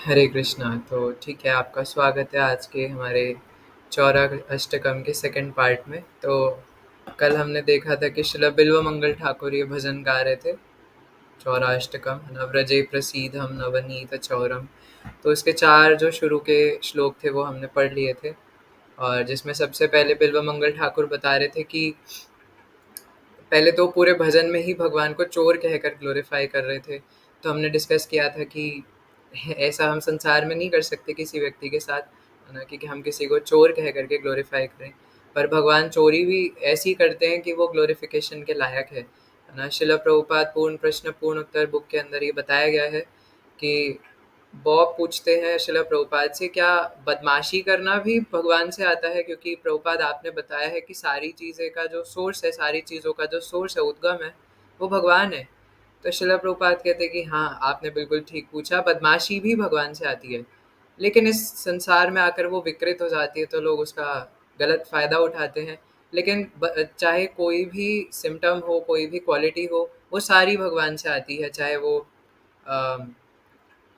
हरे कृष्णा। तो ठीक है, आपका स्वागत है आज के हमारे चौरा अष्टकम के सेकंड पार्ट में। तो कल हमने देखा था कि श्रील बिल्व मंगल ठाकुर ये भजन गा रहे थे, चौरा अष्टकम नवरजे प्रसीदम नवनीत चौरम। तो उसके चार जो शुरू के श्लोक थे वो हमने पढ़ लिए थे, और जिसमें सबसे पहले बिल्व मंगल ठाकुर बता रहे थे कि पहले तो पूरे भजन में ही भगवान को चोर कहकर ग्लोरीफाई कर रहे थे। तो हमने डिस्कस किया था कि ऐसा हम संसार में नहीं कर सकते किसी व्यक्ति के साथ, है ना, कि हम किसी को चोर कह करके ग्लोरीफाई करें। पर भगवान चोरी भी ऐसी करते हैं कि वो ग्लोरिफिकेशन के लायक है ना। शिला प्रभुपाद पूर्ण प्रश्न पूर्ण उत्तर बुक के अंदर ये बताया गया है कि बॉब पूछते हैं शिला प्रभुपाद से, क्या बदमाशी करना भी भगवान से आता है? क्योंकि प्रभुपाद आपने बताया है कि सारी चीज़ें का जो सोर्स है, सारी चीज़ों का जो सोर्स है, उद्गम है, वो भगवान है। तो शिला प्रभुपाद कहते हैं कि हाँ, आपने बिल्कुल ठीक पूछा, बदमाशी भी भगवान से आती है। लेकिन इस संसार में आकर वो विकृत हो जाती है तो लोग उसका गलत फ़ायदा उठाते हैं। लेकिन चाहे कोई भी सिम्टम हो, कोई भी क्वालिटी हो, वो सारी भगवान से आती है। चाहे वो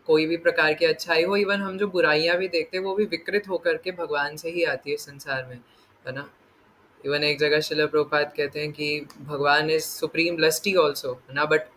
कोई भी प्रकार की अच्छाई हो, इवन हम जो बुराइयां भी देखते हैं वो भी विकृत होकर के भगवान से ही आती है संसार में, है ना। इवन एक जगह शिला प्रभुपाद कहते हैं कि भगवान इज सुप्रीम लस्टी ऑल्सो, है ना। बट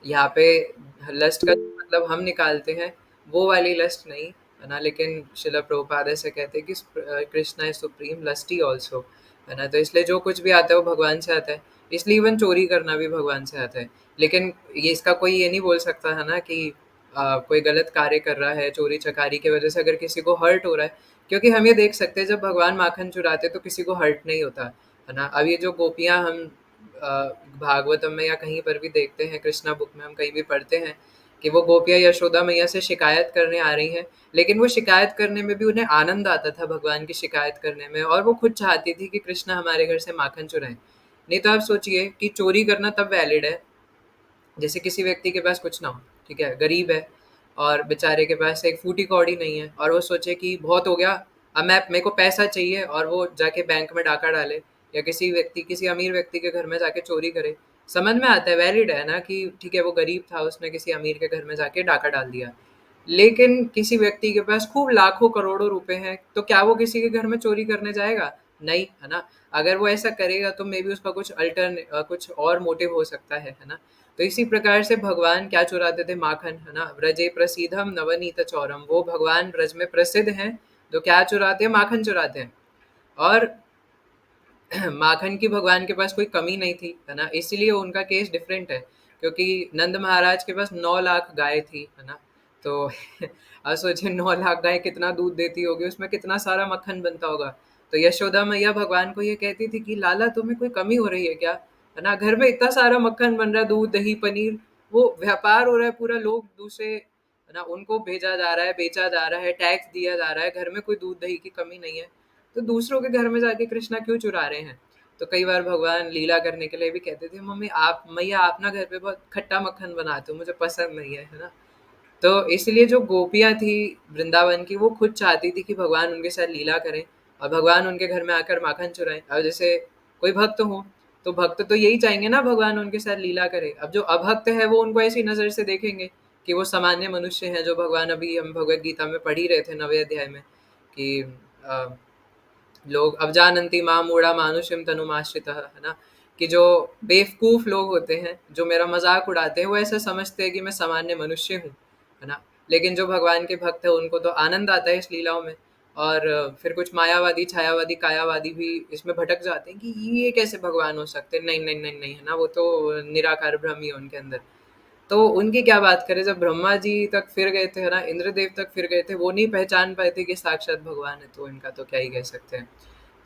यहाँ पे लस्ट का मतलब हम निकालते हैं वो वाली लस्ट नहीं, है ना। लेकिन शिला प्रभुपाद ऐसे कहते हैं कि Krishna is supreme lusty also, है ना। तो इसलिए जो कुछ भी आता है वो भगवान से आता है। इसलिए इवन चोरी करना भी भगवान से आता है। लेकिन ये इसका कोई ये नहीं बोल सकता है ना कि कोई गलत कार्य कर रहा है, चोरी चकारी की वजह से अगर किसी को हर्ट हो रहा है। क्योंकि हम ये देख सकते हैं जब भगवान माखन चुराते तो किसी को हर्ट नहीं होता, है ना। अब ये जो गोपियां हम अ, भागवतम में या कहीं पर भी देखते हैं, कृष्णा बुक में हम कहीं भी पढ़ते हैं कि वो गोपियाँ यशोदा मैया से शिकायत करने आ रही हैं। लेकिन वो शिकायत करने में भी उन्हें आनंद आता था, भगवान की शिकायत करने में, और वो खुद चाहती थी कि कृष्णा हमारे घर से माखन चुराएं। नहीं तो आप सोचिए कि चोरी करना तब वैलिड है जैसे किसी व्यक्ति के पास कुछ ना हो, ठीक है, गरीब है और बेचारे के पास एक फूटी कौड़ी नहीं है, और वो सोचे कि बहुत हो गया, अब मैं मेरे को पैसा चाहिए, और वो जाके बैंक में डाका डाले या किसी अमीर व्यक्ति के घर में जाके चोरी करे। समझ में आता है, वैलिड है ना, कि ठीक है वो गरीब था, उसने किसी अमीर के घर में जाके डाका डाल दिया। लेकिन किसी व्यक्ति के पास खूब लाखों करोड़ों रुपए हैं, तो क्या वो किसी के घर में चोरी करने जाएगा? नहीं, है ना। अगर वो ऐसा करेगा तो मे बी उसका कुछ और मोटिव हो सकता है ना। तो इसी प्रकार से भगवान क्या चुराते थे? माखन, है ना। व्रजे प्रसीदम नवनीत चौरम, वो भगवान ब्रज में प्रसिद्ध हैं, तो क्या चुराते हैं? माखन चुराते हैं। और माखन की भगवान के पास कोई कमी नहीं थी, है ना। इसीलिए उनका केस डिफरेंट है, क्योंकि नंद महाराज के पास 9 लाख गाय थी, है ना। तो अब सोचिए 9 लाख गाय कितना दूध देती होगी, उसमें कितना सारा मक्खन बनता होगा। तो यशोदा मैया भगवान को ये कहती थी कि लाला तुम्हें कोई कमी हो रही है क्या, है ना। घर में इतना सारा मक्खन बन रहा है, दूध दही पनीर, वो व्यापार हो रहा है पूरा, लोग दूसरे, है ना, उनको भेजा जा रहा है, बेचा जा रहा है, टैक्स दिया जा रहा है, घर में कोई दूध दही की कमी नहीं है। तो दूसरों के घर में जाके कृष्णा क्यों चुरा रहे हैं? तो कई बार भगवान लीला करने के लिए भी कहते थे, मम्मी आप मैया आप ना घर पे बहुत खट्टा मक्खन बनाते हो, मुझे पसंद नहीं है ना। तो इसलिए जो गोपियाँ थी वृंदावन की, वो खुद चाहती थी कि भगवान उनके साथ लीला करें और भगवान उनके घर में आकर माखन चुराएं। अब जैसे कोई भक्त हो, तो भक्त तो यही चाहेंगे ना भगवान उनके साथ लीला करे। अब जो अभक्त है वो उनको ऐसी नज़र से देखेंगे कि वो सामान्य मनुष्य हैं, जो भगवान अभी हम भगवत गीता में पढ़ ही रहे थे 9वें अध्याय में कि अ, लोग अवजानन्ति मां मूढ़ा मानुषिम तनुमाश्रितः, है ना। कि जो बेवकूफ लोग होते हैं, जो मेरा मजाक उड़ाते हैं, वो ऐसा समझते हैं कि मैं सामान्य मनुष्य हूँ, है ना। लेकिन जो भगवान के भक्त है उनको तो आनंद आता है इस लीलाओं में। और फिर कुछ मायावादी छायावादी कायावादी भी इसमें भटक जाते हैं कि ये कैसे भगवान हो सकते हैं, नहीं नहीं नहीं नहीं, है ना, वो तो निराकार ब्रह्म ही है उनके अंदर। तो उनकी क्या बात करें, जब ब्रह्मा जी तक फिर गए थे, है ना, इंद्रदेव तक फिर गए थे, वो नहीं पहचान पाए थे कि साक्षात भगवान है, तो इनका तो क्या ही कह सकते हैं।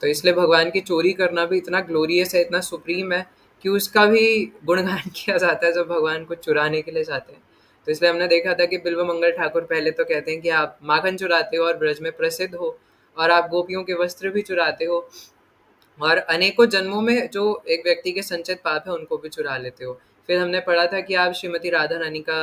तो इसलिए भगवान की चोरी करना भी इतना ग्लोरियस है, इतना सुप्रीम है कि उसका भी गुणगान किया जाता है जब भगवान को चुराने के लिए जाते हैं। तो इसलिए हमने देखा था कि बिल्व मंगल ठाकुर पहले तो कहते हैं कि आप माखन चुराते हो और ब्रज में प्रसिद्ध हो, और आप गोपियों के वस्त्र भी चुराते हो, और अनेकों जन्मों में जो एक व्यक्ति के संचित पाप है उनको भी चुरा लेते हो। फिर हमने पढ़ा था कि आप श्रीमती राधा रानी का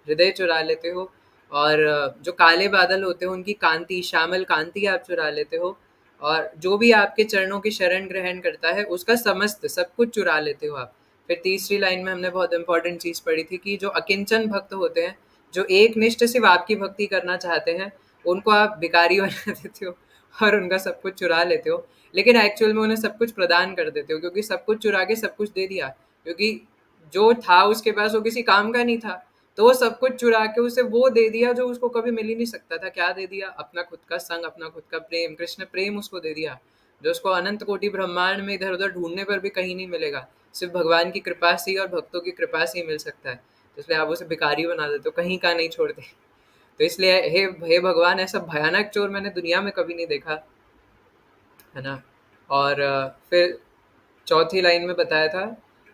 हृदय चुरा लेते हो, और जो काले बादल होते हैं उनकी कांति, श्यामल कांति आप चुरा लेते हो, और जो भी आपके चरणों की शरण ग्रहण करता है उसका समस्त सब कुछ चुरा लेते हो आप। फिर तीसरी लाइन में हमने बहुत इंपॉर्टेंट चीज पढ़ी थी कि जो अकिंचन भक्त होते हैं, जो एक निष्ठ सिर्फ आपकी भक्ति करना चाहते हैं, उनको आप भिखारी बना देते हो और उनका सब कुछ चुरा लेते हो, लेकिन एक्चुअल में उन्हें सब कुछ प्रदान कर देते हो, क्योंकि सब कुछ चुरा के सब कुछ दे दिया, क्योंकि जो था उसके पास वो किसी काम का नहीं था, तो वो सब कुछ चुरा के उसे वो दे दिया जो उसको कभी मिल ही नहीं सकता था। क्या दे दिया? अपना खुद का संग, अपना खुद का प्रेम, कृष्ण प्रेम उसको दे दिया, जो उसको अनंत कोटि ब्रह्मांड में इधर उधर ढूंढने पर भी कहीं नहीं मिलेगा, सिर्फ भगवान की कृपा से ही और भक्तों की कृपा से ही मिल सकता है। तो इसलिए आप उसे भिखारी बना देते हो, कहीं का नहीं छोड़ते। तो इसलिए हे भगवान, ऐसा भयानक चोर मैंने दुनिया में कभी नहीं देखा, है ना। और फिर चौथी लाइन में बताया था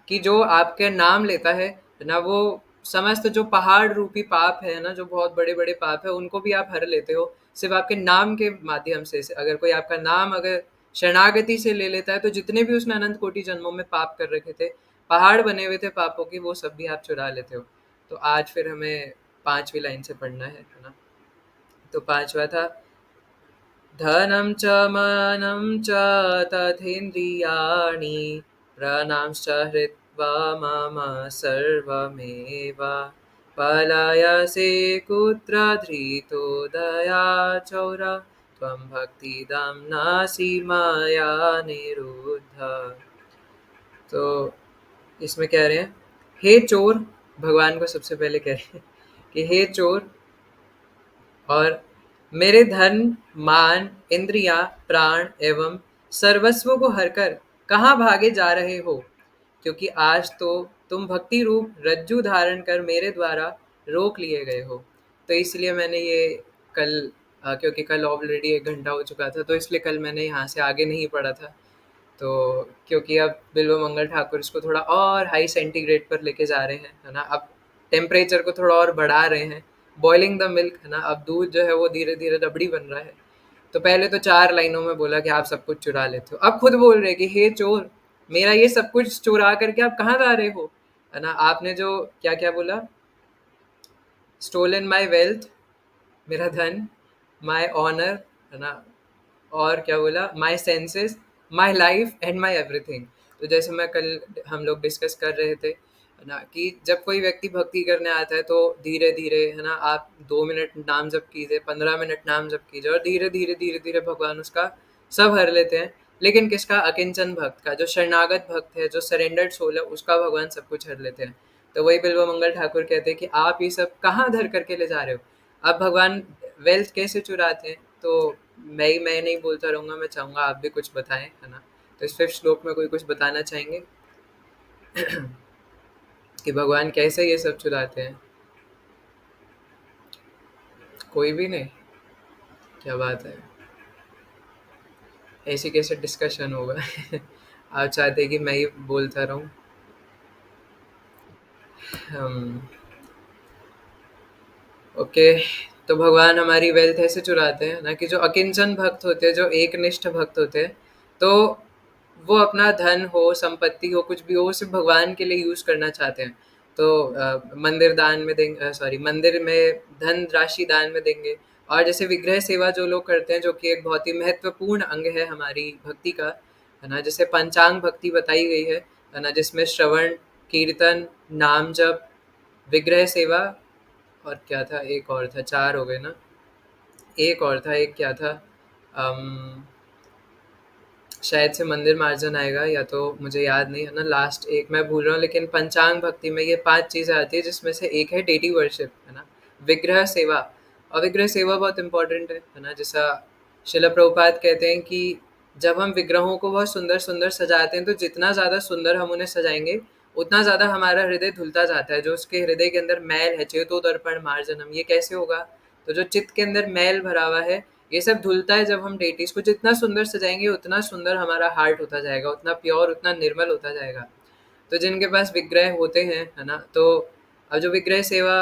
कि जो आपके नाम लेता है ना, वो समस्त जो पहाड़ रूपी पाप है ना, जो बहुत बड़े बड़े पाप है, उनको भी आप हर लेते हो सिर्फ आपके नाम के माध्यम से। अगर कोई आपका नाम अगर शरणागति से ले लेता है, तो जितने भी उसने अनंत कोटि जन्मों में पाप कर रखे थे, पहाड़ बने हुए थे पापों की, वो सब भी आप चुरा लेते हो। तो आज फिर हमें पांचवी लाइन से पढ़ना है ना। तो पांचवा था, धनं च मानं च तथेन्द्रियाणि प्राणांश्च हृत्वा मम सर्वमेव पलायसे कुत्र धृतो दया चौर त्वं भक्तिदं नासि मया निरुद्ध। तो इसमें कह रहे हैं, हे चोर, भगवान को सबसे पहले कह रहे हैं कि हे चोर, और मेरे धन, मान, इंद्रियां, प्राण एवं सर्वस्व को हरकर कहाँ भागे जा रहे हो? क्योंकि आज तो तुम भक्ति रूप रज्जु धारण कर मेरे द्वारा रोक लिए गए हो। तो इसलिए मैंने ये कल क्योंकि कल ऑलरेडी 1 घंटा हो चुका था, तो इसलिए कल मैंने यहाँ से आगे नहीं पढ़ा था। तो क्योंकि अब बिल्व मंगल ठाकुर इसको थोड़ा और हाई सेंटीग्रेड पर लेके जा रहे हैं, है ना। अब टेम्परेचर को थोड़ा और बढ़ा रहे हैं, बॉइलिंग द मिल्क, है ना। अब दूध जो है वो धीरे धीरे रबड़ी बन रहा है। तो पहले तो 4 लाइनों में बोला कि आप सब कुछ चुरा लेते हो, अब खुद बोल रहे कि हे चोर, मेरा ये सब कुछ चुरा करके आप कहाँ जा रहे हो, है ना। आपने जो क्या क्या बोला, स्टोलन माई वेल्थ, मेरा धन, माई ऑनर, है ना, और क्या बोला, माई senses, my life and my everything. तो जैसे मैं कल हम लोग डिस्कस कर रहे थे, है ना, कि जब कोई व्यक्ति भक्ति करने आता है तो धीरे धीरे, है ना, आप 2 मिनट नाम जप कीजिए, 15 मिनट नाम जप कीजिए, और धीरे धीरे धीरे धीरे भगवान उसका सब हर लेते हैं। लेकिन किसका? अकिंचन भक्त का, जो शरणागत भक्त है, जो सरेंडर्ड सोल है, उसका भगवान सब कुछ हर लेते हैं। तो वही बिल्व मंगल ठाकुर कहते हैं कि आप ये सब कहाँ धर करके ले जा रहे हो? आप भगवान वेल्थ कैसे चुराते हैं? तो मैं नहीं बोलता रहूँगा, मैं चाहूँगा आप भी कुछ बताएं, है ना। तो इस 5th श्लोक में कोई कुछ बताना चाहेंगे कि भगवान कैसे ये सब चुराते हैं? कोई भी नहीं? क्या बात है, ऐसी कैसे डिस्कशन होगा आप चाहते हैं कि मैं ही बोलता रहूं? हम ओके। तो भगवान हमारी वेल्थ ऐसे चुराते हैं ना, कि जो अकिंचन भक्त होते हैं, जो एकनिष्ठ भक्त होते हैं, तो वो अपना धन हो, संपत्ति हो, कुछ भी हो, वो सिर्फ भगवान के लिए यूज करना चाहते हैं। तो मंदिर दान में देंगे, सॉरी, मंदिर में धन राशि दान में देंगे। और जैसे विग्रह सेवा जो लोग करते हैं, जो कि एक बहुत ही महत्वपूर्ण अंग है हमारी भक्ति का, है ना, जैसे पंचांग भक्ति बताई गई है ना, जिसमें श्रवण, कीर्तन, नाम जप, विग्रह सेवा, और क्या था, एक और था, 4 हो गए ना। एक और था, एक क्या था, अम, शायद से मंदिर मार्जन आएगा, या तो मुझे याद नहीं है ना, लास्ट एक मैं भूल रहा हूँ। लेकिन पंचांग भक्ति में ये 5 चीज़ें आती है, जिसमें से एक है डेटी वर्शिप, है ना, विग्रह सेवा। और विग्रह सेवा बहुत इंपॉर्टेंट है ना। जैसा शिला प्रभुपाद कहते हैं कि जब हम विग्रहों को बहुत सुंदर सुंदर सजाते हैं, तो जितना ज़्यादा सुंदर हम उन्हें सजाएंगे, उतना ज़्यादा हमारा हृदय धुलता जाता है। जो उसके हृदय के अंदर मैल है, चेतो दर्पण मार्जनम, ये कैसे होगा? तो जो चित्त के अंदर मैल भरा हुआ है, ये सब धुलता है जब हम डेटीज को जितना सुंदर सजाएंगे, उतना सुंदर हमारा हार्ट होता जाएगा, उतना प्योर, उतना निर्मल होता जाएगा। तो जिनके पास विग्रह होते हैं, है ना, तो अब जो विग्रह सेवा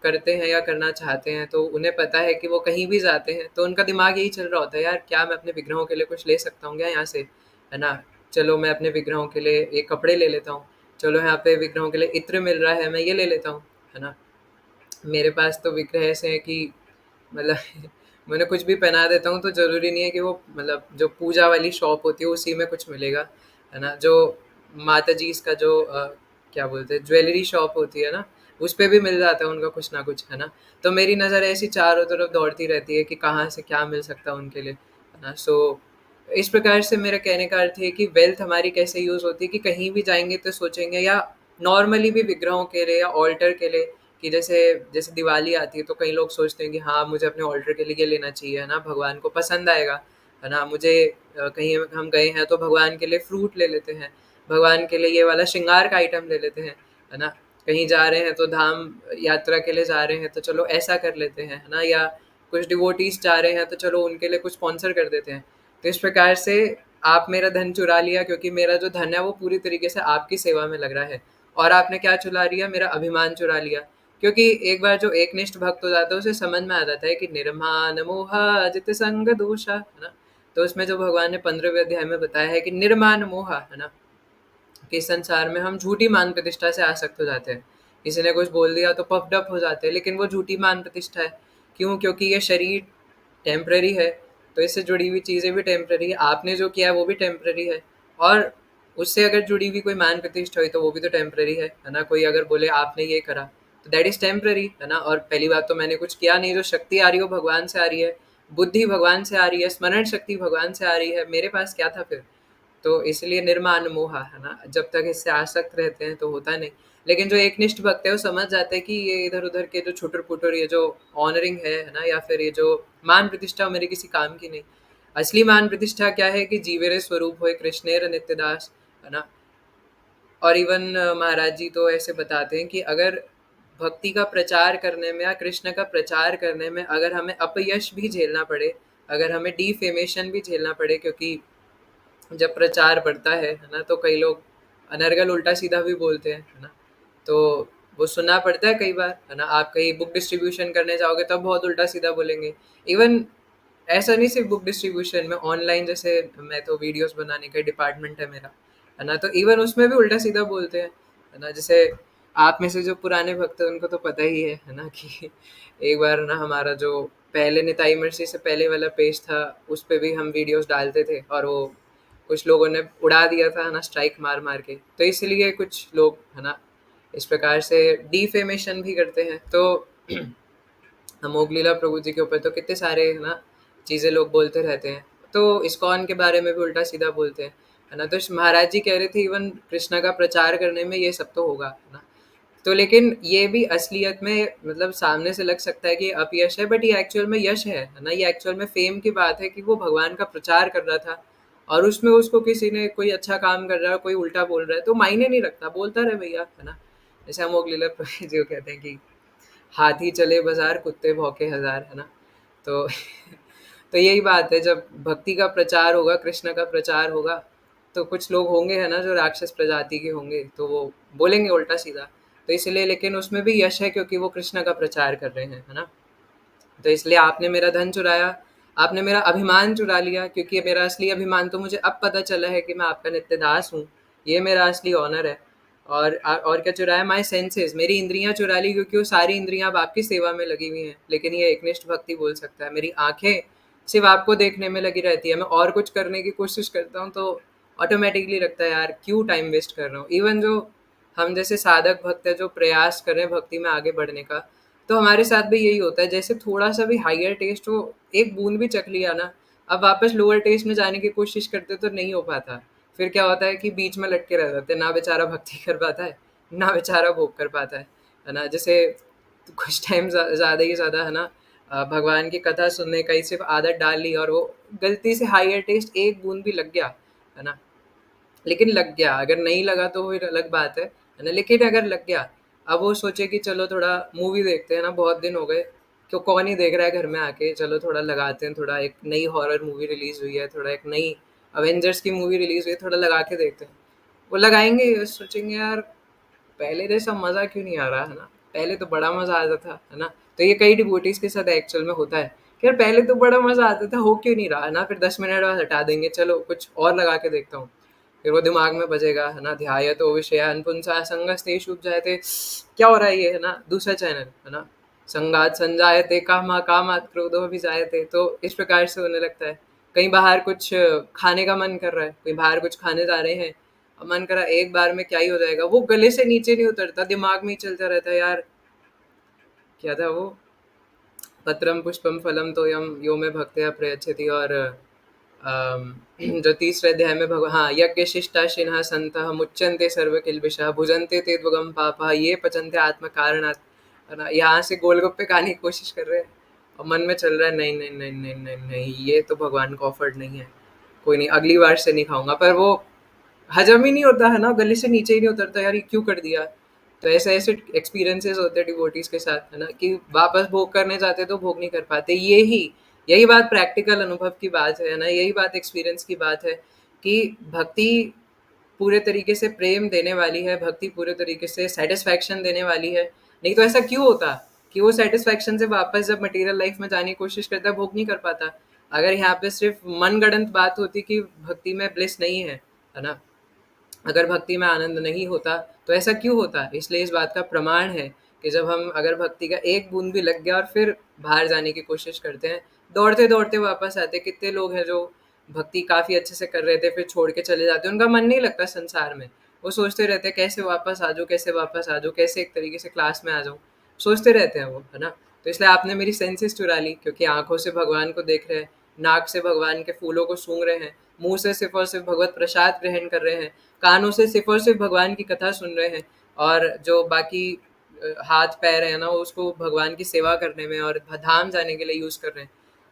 करते हैं या करना चाहते हैं, तो उन्हें पता है कि वो कहीं भी जाते हैं तो उनका दिमाग यही चल रहा होता है, यार क्या मैं अपने विग्रहों के लिए कुछ ले सकता हूँ क्या यहाँ से, है ना। चलो मैं अपने विग्रहों के लिए ये कपड़े ले लेता हूँ, चलो यहाँ पे विग्रहों के लिए इत्र मिल रहा है, मैं ये ले लेता हूँ, है ना। मेरे पास तो विग्रह ऐसे हैं कि मतलब मैंने कुछ भी पहना देता हूँ, तो ज़रूरी नहीं है कि वो, मतलब जो पूजा वाली शॉप होती है उसी में कुछ मिलेगा, है ना। जो माता जी इसका जो क्या बोलते हैं, ज्वेलरी शॉप होती है ना, उस पे भी मिल जाता है उनका कुछ ना कुछ, है ना? तो मेरी नज़र ऐसी चारों तरफ दौड़ती रहती है कि कहाँ से क्या मिल सकता है उनके लिए, है ना? सो इस प्रकार से मेरा कहने का अर्थ है कि वेल्थ हमारी कैसे यूज़ होती है कि कहीं भी जाएँगे तो सोचेंगे, या नॉर्मली भी विग्रहों के लिए या ऑल्टर के लिए, कि जैसे जैसे दिवाली आती है तो कई लोग सोचते हैं कि हाँ, मुझे अपने ऑल्टर के लिए ये लेना चाहिए, है ना? भगवान को पसंद आएगा, है ना? मुझे कहीं हम गए हैं तो भगवान के लिए फ्रूट ले लेते हैं, भगवान के लिए ये वाला श्रृंगार का आइटम ले लेते हैं, है ना? कहीं जा रहे हैं तो धाम यात्रा के लिए जा रहे हैं तो चलो ऐसा कर लेते हैं, है ना? या कुछ डिवोटीज़ जा रहे हैं तो चलो उनके लिए कुछ स्पॉन्सर कर देते हैं। तो इस प्रकार से आप मेरा धन चुरा लिया, क्योंकि मेरा जो धन है वो पूरी तरीके से आपकी सेवा में लग रहा है। और आपने क्या चुरा लिया? मेरा अभिमान चुरा लिया। क्योंकि एक बार जो एकनिष्ठ भक्त हो जाता है उसे समझ में आ जाता है कि निर्माण मोहा जित संग दोषा, है ना? तो उसमें जो भगवान ने 15वें अध्याय में बताया है कि निर्माण मोहा, है ना? कि इस संसार में हम झूठी मान प्रतिष्ठा से आसक्त हो जाते हैं। किसी ने कुछ बोल दिया तो पफ्ड अप हो जाते हैं, लेकिन वो झूठी मान प्रतिष्ठा है। क्यों? क्योंकि ये शरीर टेम्पररी है, तो इससे जुड़ी हुई चीज़ें भी टेम्पररी है। आपने जो किया है वो भी टेम्पररी है, और उससे अगर जुड़ी हुई कोई मान प्रतिष्ठा हुई तो वो भी तो टेम्पररी है ना? कोई अगर बोले आपने ये करा, तो दैट इज़ टेम्पररी, है ना? और पहली बात तो मैंने कुछ किया नहीं, जो शक्ति आ रही है वो भगवान से आ रही है, बुद्धि भगवान से आ रही है, स्मरण शक्ति भगवान से आ रही है, मेरे पास क्या था फिर? तो इसलिए निर्माण मोह, है ना? जब तक इससे आसक्त रहते हैं तो होता नहीं। लेकिन जो एकनिष्ठ भक्त है वो समझ जाते हैं कि ये इधर-उधर के जो छुटर-पुटर, ये जो ऑनरिंग है ना? या फिर ये जो मान प्रतिष्ठा मेरे किसी काम की नहीं। असली मान प्रतिष्ठा क्या है कि जीवेरे स्वरूप होए कृष्णेर नित्यदास, है ना? और इवन महाराज जी तो ऐसे बताते हैं कि अगर भक्ति का प्रचार करने में या कृष्ण का प्रचार करने में अगर हमें अपयश भी झेलना पड़े, अगर हमें डिफेमेशन भी झेलना पड़े, क्योंकि जब प्रचार बढ़ता है ना? तो कई लोग अनर्गल उल्टा-सीधा भी बोलते हैं, है ना? तो वो सुनना पड़ता है कई बार, है ना? आप कहीं बुक डिस्ट्रीब्यूशन करने जाओगे तब बहुत उल्टा-सीधा बोलेंगे। इवन ऐसा नहीं सिर्फ़ बुक डिस्ट्रीब्यूशन में, ऑनलाइन जैसे मैं तो वीडियोज़ बनाने का डिपार्टमेंट है मेरा, है ना? तो इवन उसमें भी उल्टा-सीधा बोलते हैं, है ना? जैसे आप में से जो पुराने भक्त हैं उनको तो पता ही है ना? कि एक बार ना हमारा जो पहले निताई इमरसी से पहले वाला पेज था, उस पे भी हम वीडियोज़ डालते थे और वो कुछ लोगों ने उड़ा दिया था, है ना, स्ट्राइक मार-मार के। तो इसलिए कुछ लोग, है ना, इस प्रकार से डिफेमेशन भी करते हैं। तो अमोघ लीला प्रभु जी के ऊपर तो कितने सारे, है ना, चीज़ें लोग बोलते रहते हैं। तो इस्कॉन के बारे में भी उल्टा-सीधा बोलते हैं, है ना? तो महाराज जी कह रहे थे इवन कृष्णा का प्रचार करने में ये सब तो होगा, है ना? तो लेकिन ये भी असलियत में, मतलब सामने से लग सकता है कि अपयश है, बट ये एक्चुअल में यश है ना? ये एक्चुअल में फ़ेम की बात है कि वो भगवान का प्रचार कर रहा था और उसमें उसको किसी ने कोई अच्छा काम कर रहा है, कोई उल्टा बोल रहा है, तो मायने नहीं रखता, बोलता रहे भैया, है ना? जैसे अमोघ लीला प्रभु जी को कहते हैं कि हाथी चले बाज़ार, कुत्ते भौंके हज़ार, है ना? तो तो यही बात है, जब भक्ति का प्रचार होगा, कृष्ण का प्रचार होगा, तो कुछ लोग होंगे, है ना, जो राक्षस प्रजाति के होंगे, तो वो बोलेंगे उल्टा-सीधा। तो इसलिए, लेकिन उसमें भी यश है क्योंकि वो कृष्ण का प्रचार कर रहे हैं, है ना? तो इसलिए आपने मेरा धन चुराया, आपने मेरा अभिमान चुरा लिया, क्योंकि मेरा असली अभिमान तो मुझे अब पता चला है कि मैं आपका नित्य दास हूँ, ये मेरा असली ऑनर है। और क्या चुराया? माय सेंसेस, मेरी इंद्रियाँ चुरा ली, क्योंकि वो सारी इंद्रियाँ अब आपकी सेवा में लगी हुई हैं, लेकिन ये एकनिष्ठ भक्ति बोल सकता है। मेरी आँखें सिर्फ़ आपको देखने में लगी रहती है, मैं और कुछ करने की कोशिश करता हूँ तो ऑटोमैटिकली लगता है यार क्यों टाइम वेस्ट कर रहा हूँ। इवन जो हम जैसे साधक भक्त हैं जो प्रयास कर रहे हैं भक्ति में आगे बढ़ने का, तो हमारे साथ भी यही होता है, जैसे थोड़ा-सा भी हायर टेस्ट हो, एक बूँद भी चख लिया ना, अब वापस लोअर टेस्ट में जाने की कोशिश करते तो नहीं हो पाता। फिर क्या होता है कि बीच में लटके रह जाते हैं, ना बेचारा भक्ति कर पाता है, ना बेचारा भोग कर पाता है ना? जैसे कुछ टाइम ज़्यादा ही ज़्यादा, है ना, भगवान की कथा सुनने का ही सिर्फ़ आदत डाल ली और वो गलती से हायर टेस्ट एक बूँद भी लग गया, है ना? लेकिन लग गया, अगर नहीं लगा तो फिर अलग बात है ना? लेकिन अगर लग गया, अब वो सोचे कि चलो थोड़ा मूवी देखते हैं ना, बहुत दिन हो गए, क्यों कौन ही देख रहा है घर में आके, चलो थोड़ा लगाते हैं, थोड़ा एक नई हॉरर मूवी रिलीज़ हुई है, थोड़ा एक नई अवेंजर्स की मूवी रिलीज़ हुई है, थोड़ा लगा के देखते हैं। वो लगाएँगे, सोचेंगे यार पहले जैसा मज़ा क्यों नहीं आ रहा, है ना? पहले तो बड़ा मज़ा आता था, है ना? तो ये कई डिवोटीज़ के साथ एक्चुअल में होता है कि यार पहले तो बड़ा मज़ा आता था, हो क्यों नहीं रहा, है ना? फिर 10 मिनट बाद हटा देंगे, चलो कुछ और लगा के देखता हूँ। फिर वो दिमाग में बजेगा, है ना? ध्यायतो विषयान् पुंसः संगस्तेषु उपजायते, क्या हो रहा है ये, है ना? दूसरा चैनल, है ना? संगात् संजायते कामः, कामात् क्रोधोऽभिजायते, तो इस प्रकार से होने लगता है। कहीं बाहर कुछ खाने का मन कर रहा है, कहीं बाहर कुछ खाने जा रहे हैं, अब मन करा एक बार में क्या ही हो जाएगा, वो गले से नीचे नहीं उतरता, दिमाग में ही चलता रहता है यार। क्या था वो, पत्रम पुष्पम फलम तोयम यो में भक्त्या प्रयच्छति, और जो तीसरे अध्याय में भगवान, हाँ, यज्ञ शिष्टा शिनः संतः मुच्यन्ते सर्व किल्बिषः भुजन्ते ते द्वगम पापः ये पचन्ते आत्म कारणात्, है ना। यहाँ से गोलगप्पे खाने की कोशिश कर रहे हैं और मन में चल रहा है नहीं नहीं नहीं नहीं नहीं नहीं, ये तो भगवान को ऑफर्ड नहीं है, कोई नहीं, अगली बार से नहीं खाऊंगा। पर वो हजम ही नहीं होता है ना, गले से नीचे ही नहीं उतरता यार, ये क्यों कर दिया। तो ऐसे ऐसे एक्सपीरियंसेस होते हैं डिवोटीज के साथ, है ना, कि वापस भोग करने जाते तो भोग नहीं कर पाते। यही बात प्रैक्टिकल अनुभव की बात है ना, यही बात एक्सपीरियंस की बात है कि भक्ति पूरे तरीके से प्रेम देने वाली है, भक्ति पूरे तरीके से सेटिस्फैक्शन देने वाली है। नहीं तो ऐसा क्यों होता कि वो सेटिस्फैक्शन से वापस जब मटेरियल लाइफ में जाने की कोशिश करता है, भोग नहीं कर पाता। अगर यहाँ पे सिर्फ मनगढ़ंत बात होती कि भक्ति में ब्लिस नहीं है ना, अगर भक्ति में आनंद नहीं होता तो ऐसा क्यों होता। इसलिए इस बात का प्रमाण है कि जब हम अगर भक्ति का एक बूंद भी लग गया और फिर बाहर जाने की कोशिश करते हैं, दौड़ते दौड़ते वापस आते। कितने लोग हैं जो भक्ति काफी अच्छे से कर रहे थे फिर छोड़ के चले जाते हैं, उनका मन नहीं लगता संसार में, वो सोचते रहते हैं कैसे वापस आ जाऊँ, कैसे वापस आ जाऊँ, कैसे एक तरीके से क्लास में आ जाऊँ, सोचते रहते हैं वो, है ना। तो इसलिए आपने मेरी सेंसेस चुरा ली, क्योंकि आंखों से भगवान को देख रहे हैं, नाक से भगवान के फूलों को सूंघ रहे हैं, मुंह से सिर्फ और सिर्फ भगवत प्रसाद ग्रहण कर रहे हैं, कानों से सिर्फ और सिर्फ भगवान की कथा सुन रहे हैं, और जो बाकी हाथ पैर है ना, वो उसको भगवान की सेवा करने में और धाम जाने के लिए यूज कर रहे हैं।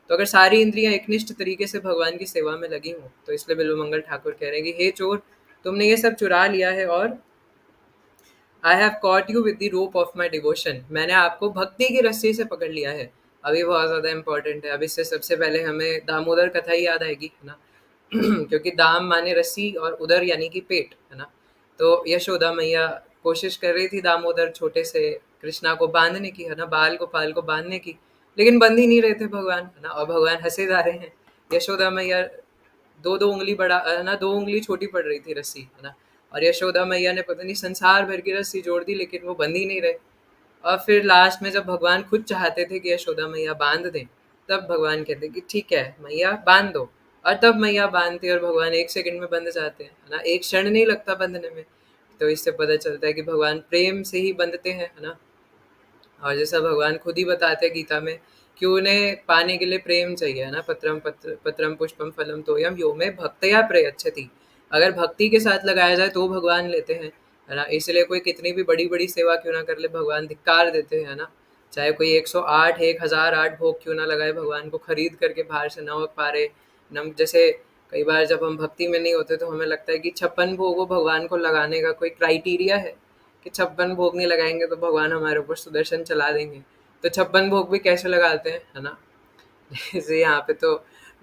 तो अगर सारी इंद्रियां एकनिष्ठ तरीके से भगवान की सेवा में लगी हों, तो इसलिए बिल्वमंगल ठाकुर कह रहे हैं कि हे चोर, तुमने ये सब चुरा लिया है, और I have caught you with the rope of my devotion, मैंने आपको भक्ति की रस्सी से पकड़ लिया है। अभी बहुत ज़्यादा इंपॉर्टेंट है, अब इससे सबसे पहले हमें दामोदर कथा ही याद आएगी, है ना। क्योंकि दाम माने रस्सी और उदर यानी कि पेट, है ना। तो यशोदा मैया कोशिश कर रही थी दामोदर छोटे से कृष्णा को बांधने की, है ना, बाल गोपाल को बांधने की, लेकिन बंध ही नहीं रहे थे भगवान, है ना, और भगवान हंसे जा रहे हैं। यशोदा मैया दो दो उंगली बड़ा, है ना, दो उंगली छोटी पड़ रही थी रस्सी, है ना, और यशोदा मैया ने पता नहीं संसार भर की रस्सी जोड़ दी, लेकिन वो बंध ही नहीं रहे। और फिर लास्ट में जब भगवान खुद चाहते थे कि यशोदा मैया बांध दें, तब भगवान कहते कि ठीक है मैया बांध दो, और तब मैया बांधते और भगवान एक सेकंड में बंध जाते हैं, है ना, एक क्षण नहीं लगता बंधने में। तो इससे पता चलता है कि भगवान प्रेम से ही बंधते हैं, है ना। और जैसा भगवान खुद ही बताते हैं गीता में कि उन्हें पाने के लिए प्रेम चाहिए, है ना, पत्रम पुष्पम फलम तोयम यो में भक्तया प्रयच्छति, अगर भक्ति के साथ लगाया जाए तो भगवान लेते हैं, है ना। इसलिए कोई कितनी भी बड़ी बड़ी सेवा क्यों ना कर ले, भगवान धिक्कार देते हैं, है ना। चाहे कोई 108 1008 भोग क्यों ना लगाए, भगवान को खरीद करके बाहर से नमक पारे नम जैसे कई बार जब हम भक्ति में नहीं होते तो हमें लगता है कि 56 भोगों भगवान को लगाने का कोई क्राइटेरिया है, कि 56 भोग नहीं लगाएंगे तो भगवान हमारे ऊपर सुदर्शन चला देंगे। तो 56 भोग भी कैसे लगाते हैं, है ना। जैसे यहाँ पे तो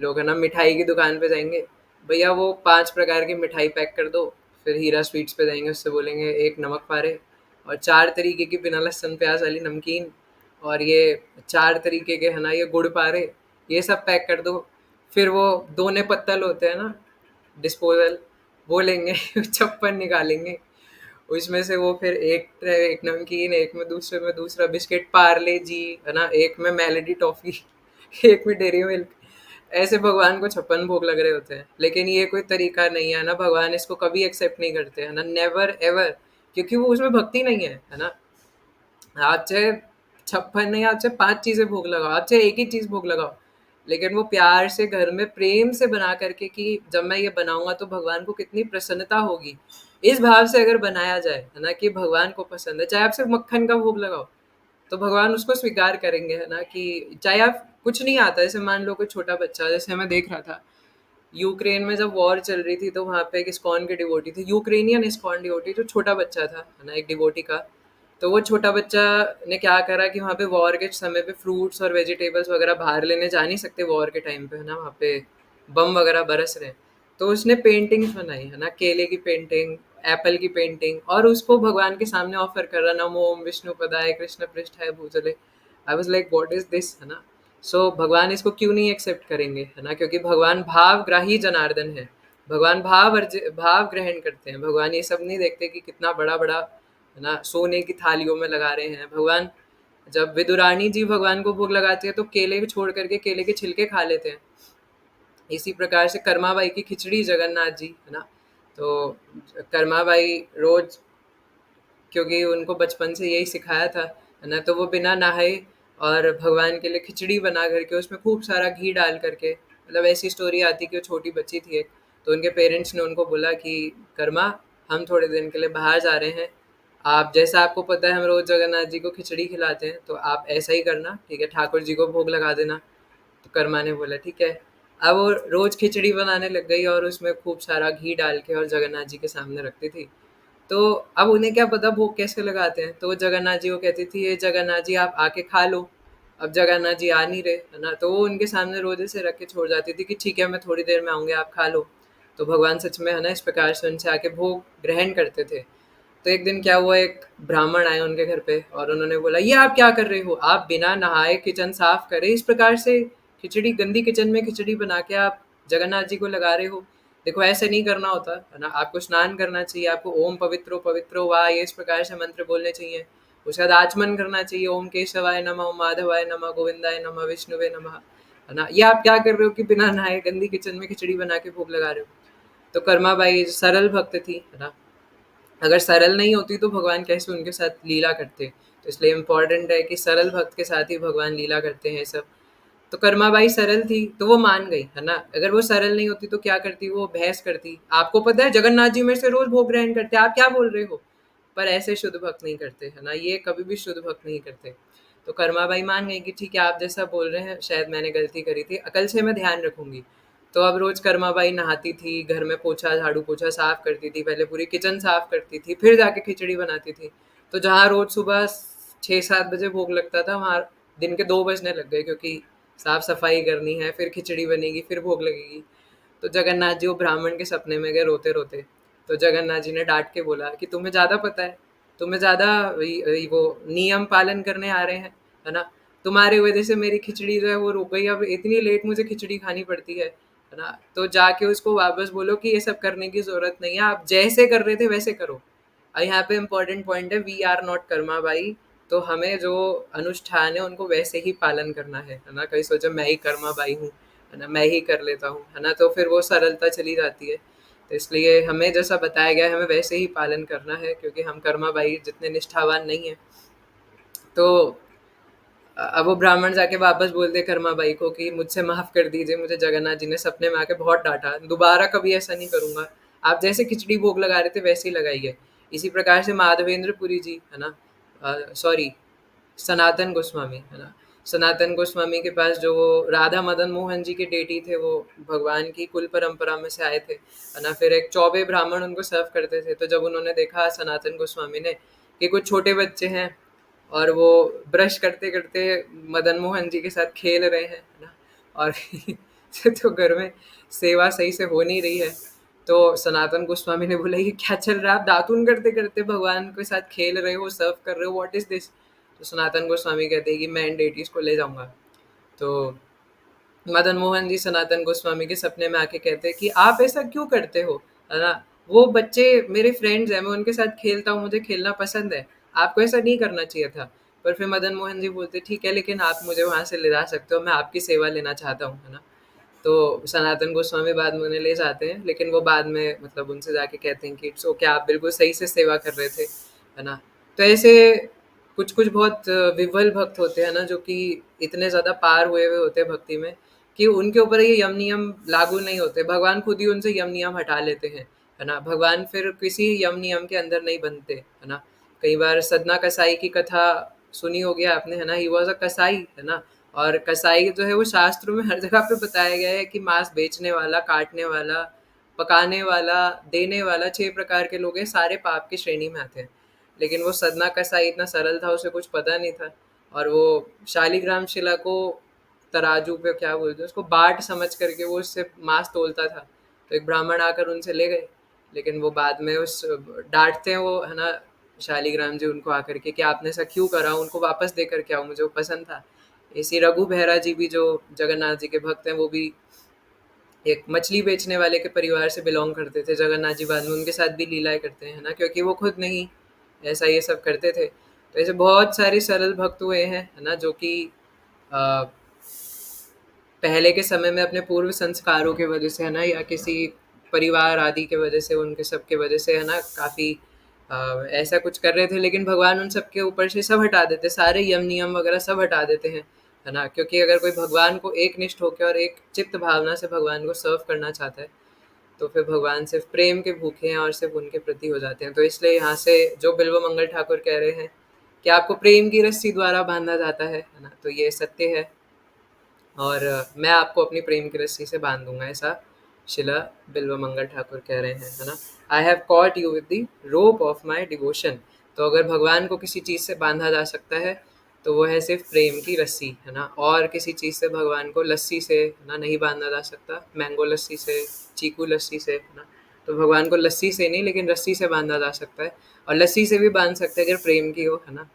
लोग, है ना, मिठाई की दुकान पे जाएंगे, भैया वो 5 प्रकार की मिठाई पैक कर दो। फिर हीरा स्वीट्स पे जाएंगे, उससे बोलेंगे एक नमक पारे, और 4 तरीके की बिना लहसुन प्याज वाली नमकीन, और ये 4 तरीके के, है ना, ये गुड़ पारे, ये सब पैक कर दो। फिर वो दोने पत्तल होते हैं ना, डिस्पोजल, वो लेंगे। 56 निकालेंगे, उसमें से वो फिर एक नमकीन, एक में दूसरे में दूसरा बिस्किट, पार्ले जी, है ना, एक में मेलेडी टॉफी, एक में डेयरी मिल्क, ऐसे भगवान को 56 भोग लग रहे होते हैं। लेकिन ये कोई तरीका नहीं है ना, भगवान इसको कभी एक्सेप्ट नहीं करते, है ना, नेवर एवर, क्योंकि वो उसमें भक्ति नहीं है ना। आप चाहे 56 नहीं, आप चाहे 5 चीजें भोग लगाओ, आप चाहे एक ही चीज भोग लगाओ, लेकिन वो प्यार से घर में प्रेम से बना करके कि जब मैं ये बनाऊंगा तो भगवान को कितनी प्रसन्नता होगी, इस भाव से अगर बनाया जाए, है ना, कि भगवान को पसंद है, चाहे आप सिर्फ मक्खन का भोग लगाओ तो भगवान उसको स्वीकार करेंगे, है ना। कि चाहे आप कुछ नहीं आता, जैसे मान लो कोई छोटा बच्चा, जैसे मैं देख रहा था यूक्रेन में जब वॉर चल रही थी, तो वहाँ पे एक इस्कॉन के डिवोटी थे, यूक्रेनियन इस्कॉन डिवोटी, जो छोटा बच्चा था, है ना, एक डिवोटी का। तो वो छोटा बच्चा ने क्या करा कि वहाँ पे वॉर के समय पे फ्रूट्स और वेजिटेबल्स वगैरह बाहर लेने जा नहीं सकते वॉर के टाइम पे, है ना, वहाँ पे बम वगैरह बरस रहे हैं। तो उसने पेंटिंग्स बनाई, है ना, केले की पेंटिंग, एप्पल की पेंटिंग, और उसको भगवान के सामने ऑफर कर रहा, नमो ओम विष्णु पदाय कृष्ण पृष्ठाय भूतले। I was like what is this, है ना। सो भगवान इसको क्यों नहीं एक्सेप्ट करेंगे, है ना, क्योंकि भगवान भावग्राही जनार्दन है। भगवान भाव ग्रहण करते हैं, भगवान ये सब नहीं देखते कि कितना बड़ा बड़ा, है ना, सोने की थालियों में लगा रहे हैं। भगवान जब विदुरानी जी भगवान को भोग लगाती है तो केले को छोड़ करके केले के छिलके खा लेते हैं। इसी प्रकार से कर्माबाई की खिचड़ी जगन्नाथ जी, है ना, तो कर्मा बाई रोज, क्योंकि उनको बचपन से यही सिखाया था, है ना, तो वो बिना नहाए और भगवान के लिए खिचड़ी बना करके उसमें खूब सारा घी डाल करके, मतलब ऐसी स्टोरी आती कि वो छोटी बच्ची थी एक, तो उनके पेरेंट्स ने उनको बोला कि कर्मा, हम थोड़े दिन के लिए बाहर जा रहे हैं, आप जैसा आपको पता है हम रोज जगन्नाथ जी को खिचड़ी खिलाते हैं, तो आप ऐसा ही करना, ठीक है, ठाकुर जी को भोग लगा देना। तो कर्मा ने बोला ठीक है। अब वो रोज खिचड़ी बनाने लग गई और उसमें खूब सारा घी डाल के और जगन्नाथ जी के सामने रखती थी। तो अब उन्हें क्या पता भोग कैसे लगाते हैं, तो वो जगन्नाथ जी को कहती थी, ये जगन्नाथ जी आप आके खा लो। अब जगन्नाथ जी आ नहीं रहे, है ना, तो वो उनके सामने रोजे से रख के छोड़ जाती थी कि ठीक है मैं थोड़ी देर में आऊंगी, आप खा लो। तो भगवान सच में, है ना, इस प्रकार से उनसे आके भोग ग्रहण करते थे। तो एक दिन क्या हुआ, एक ब्राह्मण आए उनके घर पे और उन्होंने बोला, ये आप क्या कर रहे हो, आप बिना नहाए किचन साफ करे इस प्रकार से खिचड़ी, गंदी किचन में खिचड़ी बना के आप जगन्नाथ जी को लगा रहे हो। देखो ऐसे नहीं करना होता, है ना, आपको स्नान करना चाहिए, आपको ओम पवित्रो वाह ये इस प्रकार से मंत्र बोलने चाहिए। उसके बाद आचमन करना चाहिए, ओम केशवाय नमः, ओम माधवाय नमः, गोविंदाय नमः, विष्णुवे नमः, है ना। ये आप क्या कर रहे हो कि बिना नहाए गंदी किचन में खिचड़ी बना के भोग लगा रहे हो। तो कर्मा बाई सरल भक्त थी, है ना, अगर सरल नहीं होती तो भगवान कैसे उनके साथ लीला करते। तो इसलिए इम्पोर्टेंट है कि सरल भक्त के साथ ही भगवान लीला करते हैं सब। तो कर्माबाई सरल थी तो वो मान गई, है ना, अगर वो सरल नहीं होती तो क्या करती, वो बहस करती, आपको पता है जगन्नाथ जी में से रोज भोग ग्रहण करते हैं, आप क्या बोल रहे हो। पर ऐसे शुद्ध भक्त नहीं करते, है ना, ये कभी भी शुद्ध भक्त नहीं करते। तो कर्माबाई मान गई कि ठीक है आप जैसा बोल रहे हैं, शायद मैंने गलती करी थी, अकल से मैं ध्यान रखूंगी। तो अब रोज कर्माबाई नहाती थी, घर में पोछा झाड़ू पोछा साफ करती थी, पहले पूरी किचन साफ करती थी, फिर जाके खिचड़ी बनाती थी। तो जहाँ रोज सुबह 6-7 बजे भोग लगता था, वहाँ दिन के 2 बजने लग गए, क्योंकि साफ सफाई करनी है, फिर खिचड़ी बनेगी, फिर भोग लगेगी। तो जगन्नाथ जी वो ब्राह्मण के सपने में गए रोते रोते। तो जगन्नाथ जी ने डांट के बोला कि तुम्हें ज़्यादा पता है, तुम्हें ज़्यादा वो नियम पालन करने आ रहे हैं, है ना, तुम्हारी वजह से मेरी खिचड़ी जो है वो रुक गई, अब इतनी लेट मुझे खिचड़ी खानी पड़ती है ना, तो जाके उसको वापस बोलो कि ये सब करने की ज़रूरत नहीं है, आप जैसे कर रहे थे वैसे करो। और यहाँ पे इम्पोर्टेंट पॉइंट है, वी आर नॉट कर्मा बाई, तो हमें जो अनुष्ठान है उनको वैसे ही पालन करना है ना, कहीं सोचो मैं ही कर्मा बाई हूँ, है ना, मैं ही कर लेता हूँ, है ना, तो फिर वो सरलता चली जाती है। तो इसलिए हमें जैसा बताया गया है हमें वैसे ही पालन करना है, क्योंकि हम कर्मा बाई जितने निष्ठावान नहीं है। तो अब वो ब्राह्मण जाके वापस बोल दे कर्मा बाई को कि मुझसे माफ कर दीजिए, मुझे जगन्नाथ जी ने सपने में आके बहुत डांटा, दोबारा कभी ऐसा नहीं करूंगा, आप जैसे खिचड़ी भोग लगा रहे थे वैसे ही लगाइए। इसी प्रकार से माधवेंद्र पुरी जी, है ना, सॉरी, सनातन गोस्वामी, है ना, सनातन गोस्वामी के पास जो वो राधा मदन मोहन जी के डेटी थे, वो भगवान की कुल परंपरा में से आए थे, है ना, फिर एक चौबे ब्राह्मण उनको सर्व करते थे, तो जब उन्होंने देखा सनातन गोस्वामी ने कि कुछ छोटे बच्चे हैं और वो ब्रश करते करते मदन मोहन जी के साथ खेल रहे हैं, है ना, और तो घर में सेवा सही से हो नहीं रही है, तो सनातन गोस्वामी ने बोला ये क्या चल रहा है, आप दातून करते करते भगवान के साथ खेल रहे हो, सर्व कर रहे हो, व्हाट इज दिस। तो सनातन गोस्वामी कहते हैं कि मैं इन डेटीज को ले जाऊंगा। तो मदन मोहन जी सनातन गोस्वामी के सपने में आके कहते हैं कि आप ऐसा क्यों करते हो, है ना, वो बच्चे मेरे फ्रेंड्स हैं, मैं उनके साथ खेलता हूँ, मुझे खेलना पसंद है, आपको ऐसा नहीं करना चाहिए था। पर फिर मदन मोहन जी बोलते ठीक है, लेकिन आप मुझे वहाँ से ले जा सकते हो, मैं आपकी सेवा लेना चाहता हूँ, है ना। तो सनातन गोस्वामी बाद में उन्हें ले जाते हैं, लेकिन वो बाद में मतलब उनसे जाके कहते हैं कि इट्स ओके, आप बिल्कुल सही से सेवा कर रहे थे, है ना। तो ऐसे कुछ कुछ बहुत विह्वल भक्त होते हैं ना, जो कि इतने ज़्यादा पार हुए हुए होते हैं भक्ति में कि उनके ऊपर ये यम नियम लागू नहीं होते, भगवान खुद ही उनसे यम नियम हटा लेते हैं, है ना, भगवान फिर किसी यम नियम के अंदर नहीं बनते, है ना। कई बार सदना कसाई की कथा सुनी होगी आपने, है ना, ही वॉज अ कसाई, है ना, और कसाई जो है वो शास्त्रों में हर जगह पे बताया गया है कि मांस बेचने वाला, काटने वाला, पकाने वाला, देने वाला, 6 प्रकार के लोग हैं, सारे पाप की श्रेणी में आते हैं। लेकिन वो सदना कसाई इतना सरल था, उसे कुछ पता नहीं था, और वो शालिग्राम शिला को तराजू पे क्या बोलते हैं उसको, बाट समझ करके वो उससे मांस तोलता था। तो एक ब्राह्मण आकर उनसे ले गए, लेकिन वो बाद में उस डांटते हैं वो, है ना, शालिग्राम जी उनको आकर के कि आपने ऐसा क्यों करा, उनको वापस दे करके आओ, मुझे वो पसंद था। इसी रघु बेहरा जी भी जो जगन्नाथ जी के भक्त हैं, वो भी एक मछली बेचने वाले के परिवार से बिलोंग करते थे, जगन्नाथ जी बाद में उनके साथ भी लीलाएं करते हैं, है ना, क्योंकि वो खुद नहीं ऐसा ये सब करते थे। तो ऐसे बहुत सारे सरल भक्त हुए हैं, है ना, जो कि अ, पहले के समय में अपने पूर्व संस्कारों की वजह से, है ना, या किसी परिवार आदि के वजह से, उनके सब के वजह से, है ना, काफ़ी ऐसा कुछ कर रहे थे, लेकिन भगवान उन सब के ऊपर से सब हटा देते, सारे यम नियम वगैरह सब हटा देते हैं, है ना, क्योंकि अगर कोई भगवान को एक निष्ठ होकर और एक चित्त भावना से भगवान को सर्व करना चाहता है, तो फिर भगवान सिर्फ प्रेम के भूखे हैं और सिर्फ उनके प्रति हो जाते हैं। तो इसलिए यहाँ से जो बिल्व मंगल ठाकुर कह रहे हैं कि आपको प्रेम की रस्सी द्वारा बांधा जाता है ना, तो ये सत्य है, और मैं आपको अपनी प्रेम की रस्सी से बांध दूंगा, ऐसा शिला बिल्व मंगल ठाकुर कह रहे हैं, है ना। I have caught you with the rope of my devotion. तो अगर भगवान को किसी चीज़ से बांधा जा सकता है तो वो है सिर्फ प्रेम की रस्सी, है ना, और किसी चीज़ से भगवान को लस्सी से, है ना, नहीं बांधा जा सकता, मैंगो लस्सी से, चीकू लस्सी से, है ना। तो भगवान को लस्सी से नहीं, लेकिन रस्सी से बांधा जा सकता है, और लस्सी से भी बांध सकते हैं अगर प्रेम की हो, है ना।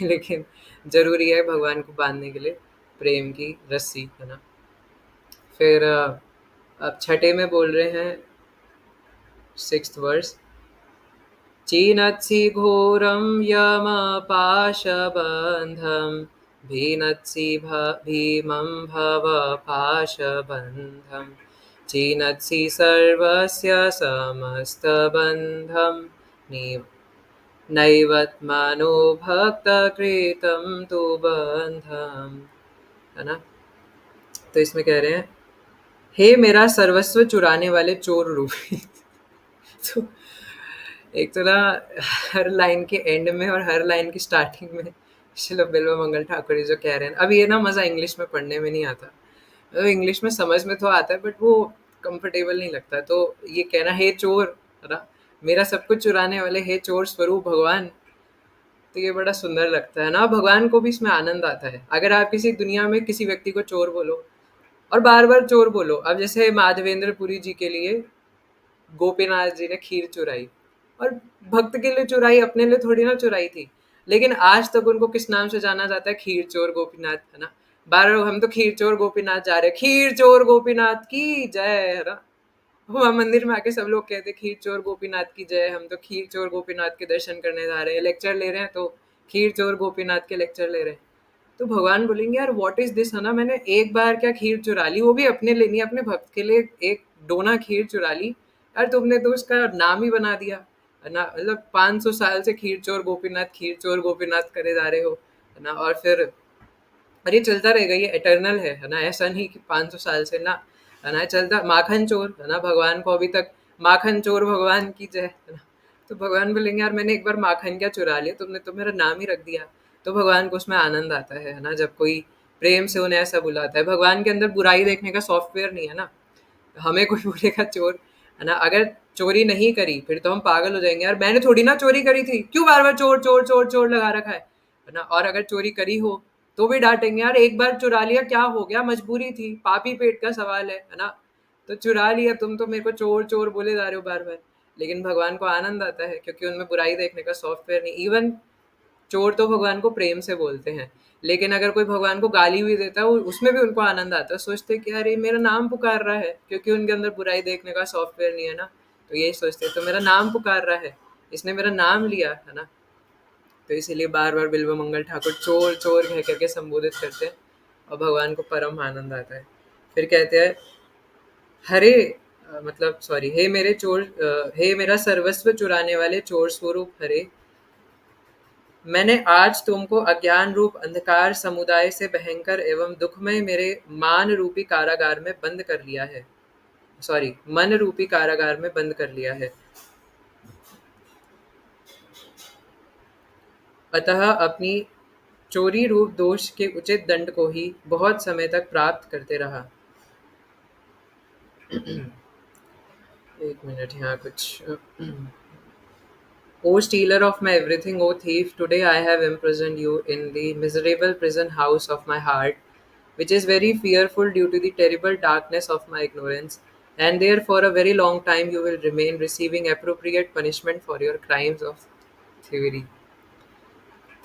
लेकिन ज़रूरी है भगवान को बांधने के लिए प्रेम की रस्सी, है ना। फिर अब छठे में बोल रहे हैं, 6th वर्स, चीनत्सि घोरं यमपाशबन्धं भीनत्सि भीमं भवपाशबन्धं चीनत्सि सर्वस्य समस्तबन्धं नैवत्मनो भक्तकृतं तु बन्धं, है ना। तो इसमें कह रहे हैं, हे मेरा सर्वस्व चुराने वाले चोर रूपी। तो एक तो ना, हर लाइन के एंड में और हर लाइन की स्टार्टिंग में श्रील बिल्व मंगल ठाकुर जी जो कह रहे हैं, अब ये ना मज़ा इंग्लिश में पढ़ने में नहीं आता, मतलब इंग्लिश में समझ में तो आता है बट वो कंफर्टेबल नहीं लगता। तो ये कहना, हे चोर, है ना, मेरा सब कुछ चुराने वाले हे चोर स्वरूप भगवान, तो ये बड़ा सुंदर लगता है ना। भगवान को भी इसमें आनंद आता है। अगर आप किसी दुनिया में किसी व्यक्ति को चोर बोलो और बार बार चोर बोलो, अब जैसे माधवेंद्र पुरी जी के लिए गोपीनाथ जी ने खीर चुराई, और भक्त के लिए चुराई, अपने लिए थोड़ी ना चुराई थी, लेकिन आज तक उनको किस नाम से जाना जाता है, खीर चोर गोपीनाथ, है ना। बार हम तो खीर चोर गोपीनाथ जा रहे हैं, खीर चोर गोपीनाथ की जय, है ना। वहाँ मंदिर में आके सब लोग कहते खीर चोर गोपीनाथ की जय, हम तो खीर चोर गोपीनाथ के दर्शन करने जा रहे हैं, लेक्चर ले रहे हैं तो खीर चोर गोपीनाथ के लेक्चर ले रहे हैं। तो भगवान बोलेंगे, यार व्हाट इज दिस, है ना, मैंने एक बार क्या खीर चुरा ली, वो भी अपने लिए नहीं, अपने भक्त के लिए एक डोना खीर चुरा ली, यार तुमने तो उसका नाम ही बना दिया, है ना। मतलब 500 साल से खीर चोर गोपीनाथ करे जा रहे हो, है ना, और फिर और ये चलता रहेगा, ये एटर्नल है ना, ऐसा नहीं कि 500 साल से ना, है ना, चलता। माखन चोर, है ना, भगवान को अभी तक माखन चोर भगवान की जय, है ना। तो भगवान बोलेंगे, यार मैंने एक बार माखन क्या चुरा लिया, तुमने तो मेरा नाम ही रख दिया। तो भगवान को उसमें आनंद आता है ना, जब कोई प्रेम से उन्हें ऐसा बुलाता है। भगवान के अंदर बुराई देखने का सॉफ्टवेयर नहीं है ना, हमें कोई बोलेगा चोर, है ना, अगर चोरी नहीं करी फिर तो हम पागल हो जाएंगे, यार मैंने थोड़ी ना चोरी करी थी, क्यों बार बार चोर चोर चोर चोर लगा रखा है ना। और अगर चोरी करी हो तो भी डांटेंगे, यार एक बार चुरा लिया क्या हो गया, मजबूरी थी, पापी पेट का सवाल है ना। तो चुरा लिया, तुम तो मेरे को चोर चोर बोले जा रहे हो बार बार। लेकिन भगवान को आनंद आता है क्योंकि उनमें बुराई देखने का सॉफ्टवेयर नहीं। इवन चोर तो भगवान को प्रेम से बोलते हैं, लेकिन अगर कोई भगवान को गाली भी देता है उसमें भी उनको आनंद आता है, सोचते कि अरे मेरा नाम पुकार रहा है, क्योंकि उनके अंदर बुराई देखने का सॉफ्टवेयर नहीं है ना। तो यही सोचते तो मेरा नाम पुकार रहा है, इसने मेरा नाम लिया, है ना। तो इसीलिए बार बार बिल्व मंगल ठाकुर चोर चोर कह करके संबोधित करते हैं, और भगवान को परम आनंद आता है। फिर कहते हैं, हरे मतलब सॉरी, हे मेरे चोर, हे मेरा सर्वस्व चुराने वाले चोर स्वरूप हरे, मैंने आज तुमको अज्ञान रूप अंधकार समुदाय से भयंकर एवं दुखमय मेरे मान रूपी कारागार में बंद कर लिया है, सॉरी मन रूपी कारागार में बंद कर लिया है। अतः अपनी चोरी रूप दोष के उचित दंड को ही बहुत समय तक प्राप्त करते रहा। एक मिनट, यहाँ कुछ O stealer of my everything, O thief, today I have imprisoned you in the miserable prison house of my heart, which is very fearful due to the terrible darkness of my ignorance, and there for a very long time you will remain, receiving appropriate punishment for your crimes of thievery.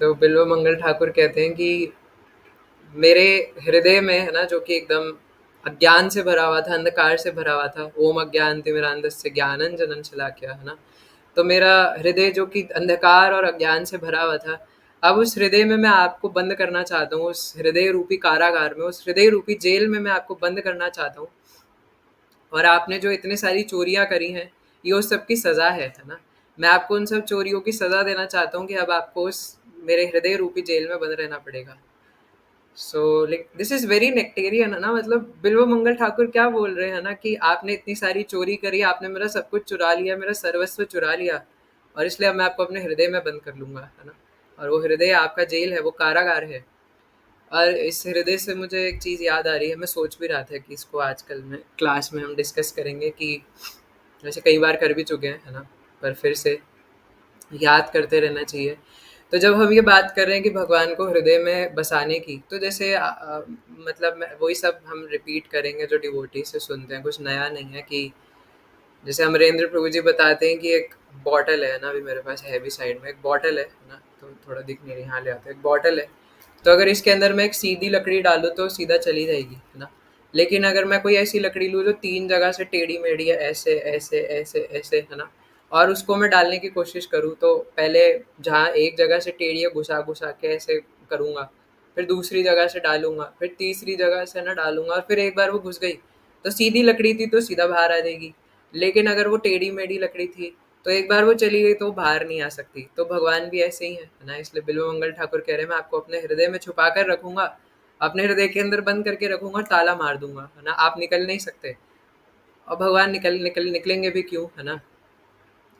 तो बिल्व मंगल ठाकुर कहते हैं कि मेरे हृदय में, है ना, जो कि एकदम अज्ञान से भरा हुआ था, अंधकार से भरा हुआ था, ओम अज्ञानतिमिरान्धस्य ज्ञानांजनं शलाकया, है ना। तो मेरा हृदय जो कि अंधकार और अज्ञान से भरा हुआ था, अब उस हृदय में मैं आपको बंद करना चाहता हूँ, उस हृदय रूपी कारागार में, उस हृदय रूपी जेल में मैं आपको बंद करना चाहता हूँ। और आपने जो इतनी सारी चोरियां करी हैं, ये उस सब की सजा है ना। मैं आपको उन सब चोरियों की सजा देना चाहता हूँ कि अब आपको उस मेरे हृदय रूपी जेल में बंद रहना पड़ेगा। So like this is very nectarean है ना, मतलब बिल्व मंगल ठाकुर क्या बोल रहे हैं ना कि आपने इतनी सारी चोरी करी, आपने मेरा सब कुछ चुरा लिया, मेरा सर्वस्व चुरा लिया, और इसलिए अब मैं आपको अपने हृदय में बंद कर लूंगा, है ना। और वो हृदय आपका जेल है, वो कारागार है। और इस हृदय से मुझे एक चीज़ याद आ रही है, मैं सोच भी रहा था कि इसको आजकल में क्लास में हम डिस्कस करेंगे, कि वैसे कई बार कर भी चुके हैं, है ना, पर फिर से याद करते रहना चाहिए। तो जब हम ये बात कर रहे हैं कि भगवान को हृदय में बसाने की, तो जैसे मतलब वही सब हम रिपीट करेंगे जो डिवोटी से सुनते हैं, कुछ नया नहीं है। कि जैसे अमरेंद्र प्रभु जी बताते हैं कि एक बॉटल है ना, अभी मेरे पास है भी साइड में, एक बॉटल है ना, तो थोड़ा दिख नहीं रही, यहाँ ले आते हैं। एक बॉटल है, तो अगर इसके अंदर मैं एक सीधी लकड़ी डालूँ तो सीधा चली जाएगी, है ना। लेकिन अगर मैं कोई ऐसी लकड़ी लूँ जो 3 जगह से टेढ़ी मेढ़ी है, ऐसे ऐसे ऐसे ऐसे, है ना, और उसको मैं डालने की कोशिश करूँ, तो पहले जहाँ एक जगह से टेढ़ी है घुसा घुसा के ऐसे करूँगा, फिर दूसरी जगह से डालूंगा, फिर तीसरी जगह से ना डालूंगा, और फिर एक बार वो घुस गई तो सीधी लकड़ी थी तो सीधा बाहर आ जाएगी। लेकिन अगर वो टेढ़ी मेढ़ी लकड़ी थी तो एक बार वो चली गई तो वो बाहर नहीं आ सकती। तो भगवान भी ऐसे ही है ना। इसलिए बिल्वमंगल ठाकुर कह रहे हैं, मैं आपको अपने हृदय में छुपा कर रखूंगा, अपने हृदय के अंदर बंद करके रखूंगा, ताला मार दूंगा, है ना, आप निकल नहीं सकते। और भगवान निकलेंगे भी क्यों, है ना।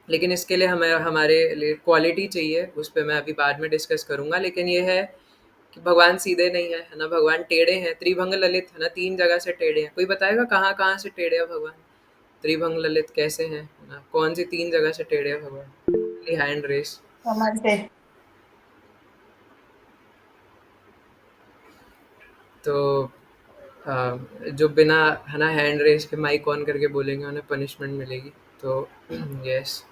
लेकिन इसके लिए हमें हमारे लिए क्वालिटी चाहिए, उस पर मैं अभी बाद में डिस्कस करूंगा। लेकिन ये है कि भगवान सीधे नहीं है ना, भगवान टेढ़े हैं, त्रिभंग ललित, है ना, 3 जगह से टेढ़े हैं। कोई बताएगा कहाँ कहाँ से टेढ़े हैं भगवान? त्रिभंग ललित कैसे हैं, है ना, कौन सी 3 जगह से टेढ़े हैं भगवान? Hand raise. कमर से। तो जो बिना, है ना, हैंड रेस के माइक ऑन करके बोलेंगे उन्हें पनिशमेंट मिलेगी। तो यस,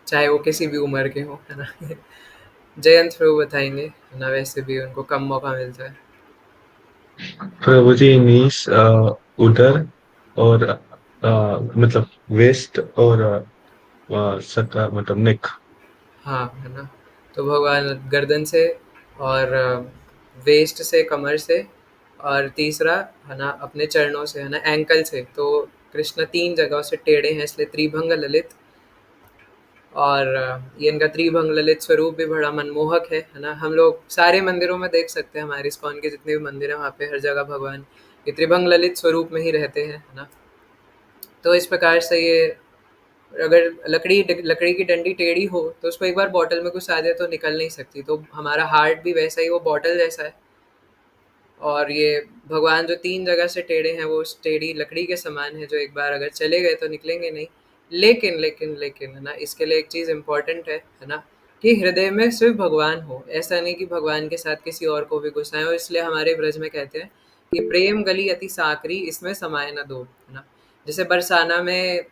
चाहे वो किसी भी उम्र के हो, है ना। जयंत प्रभु बताएंगे, है ना, वैसे भी उनको कम मौका मिलता है। प्रभु जी नीस, उधर और मतलब वेस्ट और सका मतलब नेक। हाँ, है ना। तो भगवान गर्दन से, और वेस्ट से, कमर से, और तीसरा, है ना, अपने चरणों से, है ना, एंकल से। तो कृष्ण 3 जगहों से टेढ़े हैं, इसलिए त्रिभंग ललित। और ये इनका त्रिभंग ललित स्वरूप भी बड़ा मनमोहक है ना। हम लोग सारे मंदिरों में देख सकते हैं, हमारे इस्कॉन के जितने भी मंदिर हैं वहाँ पे हर जगह भगवान ये त्रिभंग ललित स्वरूप में ही रहते हैं, है ना। तो इस प्रकार से ये, अगर लकड़ी की डंडी टेढ़ी हो तो उसको एक बार बॉटल में घुसा दे तो निकल नहीं सकती। तो हमारा हार्ट भी वैसा ही, वो बॉटल जैसा है। और ये भगवान जो 3 जगह से टेढ़े हैं, वो उस टेढ़ी लकड़ी के समान है, जो एक बार अगर चले गए तो निकलेंगे नहीं। लेकिन लेकिन लेकिन, है ना, इसके लिए एक चीज़ इम्पोर्टेंट है ना, कि हृदय में सिर्फ भगवान हो। ऐसा नहीं कि भगवान के साथ किसी और को भी घुसाएं। और इसलिए हमारे ब्रज में कहते हैं कि प्रेम गली अति साकरी, इसमें समाये न दो, है ना। जैसे बरसाना में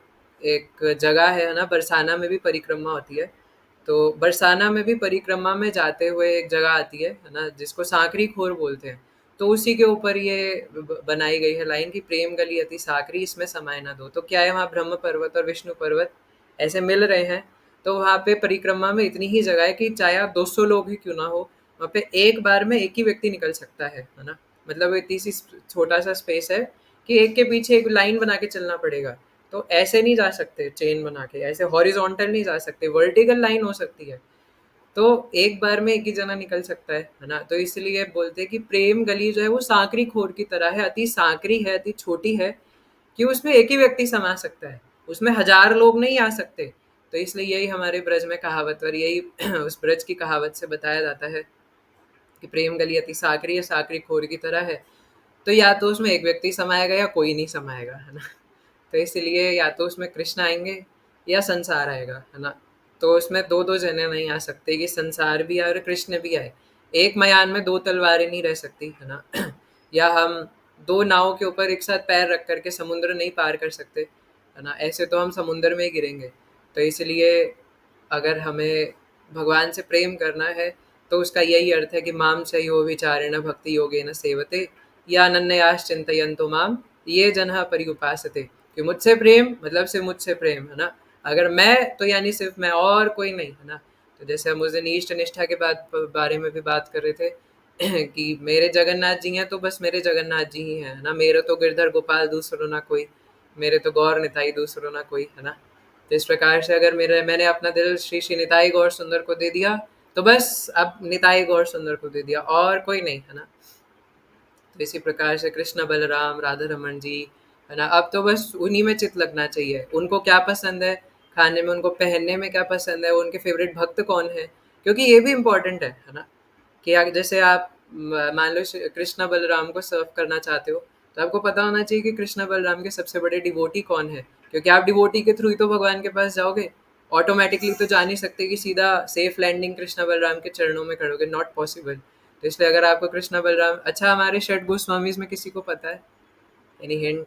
एक जगह है ना, बरसाना में भी परिक्रमा होती है। तो बरसाना में भी परिक्रमा में जाते हुए एक जगह आती है ना, जिसको सांकरी खोर बोलते हैं। तो उसी के ऊपर ये बनाई गई है लाइन कि प्रेम गली अति साकरी, इसमें समाये ना दो। तो क्या है, वहाँ ब्रह्म पर्वत और विष्णु पर्वत ऐसे मिल रहे हैं। तो वहाँ पे परिक्रमा में इतनी ही जगह है कि चाहे आप 200 लोग ही क्यों ना हो, वहाँ पे एक बार में एक ही व्यक्ति निकल सकता है ना। मतलब इतनी सी छोटा सा स्पेस है कि एक के पीछे एक लाइन बना के चलना पड़ेगा। तो ऐसे नहीं जा सकते चेन बना के, ऐसे हॉरिजॉन्टल नहीं जा सकते, वर्टिकल लाइन हो सकती है। तो एक बार में एक ही जना निकल सकता है ना। तो इसलिए बोलते हैं कि प्रेम गली जो है वो सांकरी खोर की तरह है, अति सांकरी है, अति छोटी है, कि उसमें एक ही व्यक्ति समा सकता है, उसमें 1000 लोग नहीं आ सकते। तो इसलिए यही हमारे ब्रज में कहावत, और यही उस ब्रज की कहावत से बताया जाता है कि प्रेम गली अति साकरी है, साकरी खोर की तरह है। तो या तो उसमें एक व्यक्ति समाएगा या कोई नहीं समाएगा, है ना। तो इसलिए या तो उसमें कृष्ण आएंगे या संसार आएगा, है ना। तो उसमें दो दो जने नहीं आ सकते कि संसार भी आए और कृष्ण भी आए। एक मयान में 2 तलवारें नहीं रह सकती, है ना। या हम 2 नावों के ऊपर एक साथ पैर रख करके समुद्र नहीं पार कर सकते, है ना। ऐसे तो हम समुद्र में ही गिरेंगे। तो इसलिए अगर हमें भगवान से प्रेम करना है तो उसका यही अर्थ है कि माम चयो विचारेण भक्ति योगेन सेवते, या अनन्यास चिंतयन्तो माम ये जनः पर्युपासते। कि मुझसे प्रेम मतलब सिर्फ मुझसे प्रेम, है ना। अगर मैं तो यानी सिर्फ मैं, और कोई नहीं, है ना। तो जैसे हम उस दिन ईष्ट निष्ठा के बारे में भी बात कर रहे थे, कि मेरे जगन्नाथ जी हैं तो बस मेरे जगन्नाथ जी ही हैं, है ना? मेरे तो गिरधर गोपाल दूसरो ना कोई, मेरे तो गौर निताई दूसरो ना कोई, है ना? तो इस प्रकार से अगर मैंने अपना दिल श्री श्री निताई गौर सुंदर को दे दिया, तो बस अब निताई गौर सुंदर को दे दिया, और कोई नहीं, है ना? तो इसी प्रकार से कृष्ण बलराम राधा रमन जी, है ना? अब तो बस उन्हीं में चित लगना चाहिए, उनको क्या पसंद है खाने में, उनको पहनने में क्या पसंद है, उनके फेवरेट भक्त कौन है, क्योंकि ये भी इम्पोर्टेंट है ना? कि जैसे आप मान लो कृष्णा बलराम को सर्व करना चाहते हो, तो आपको पता होना चाहिए कि कृष्णा बलराम के सबसे बड़े डिवोटी कौन है, क्योंकि आप डिवोटी के थ्रू ही तो भगवान के पास जाओगे। ऑटोमेटिकली तो जा नहीं सकते कि सीधा सेफ लैंडिंग कृष्णा बलराम के चरणों में करोगे, नॉट पॉसिबल। तो इसलिए अगर आपको कृष्णा बलराम, अच्छा हमारे षट गोस्वामीज में किसी को पता है, एनी हिंट,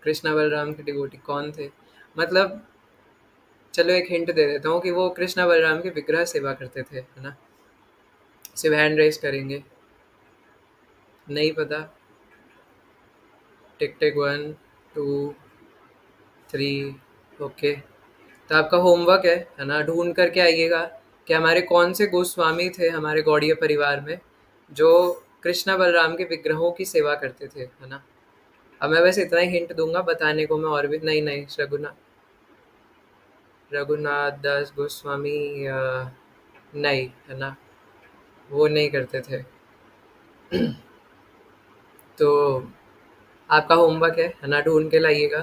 कृष्णा बलराम के डिवोटी कौन थे? मतलब चलो एक हिंट दे देता हूँ कि वो कृष्णा बलराम के विग्रह सेवा करते थे, है ना? सिर्फ हैंड रेस करेंगे। नहीं पता? टिक टिक 1 2 3। ओके, तो आपका होमवर्क है ना, ढूंढ करके आइएगा कि हमारे कौन से गोस्वामी थे हमारे गौड़ीय परिवार में जो कृष्णा बलराम के विग्रहों की सेवा करते थे, है ना? अब मैं वैसे इतना ही हिंट दूंगा, बताने को मैं और भी नहीं, नहीं, रघुनाथ दास गोस्वामी नहीं, है ना? वो नहीं करते थे। तो आपका होमवर्क है ना, ढूंढ के लाइएगा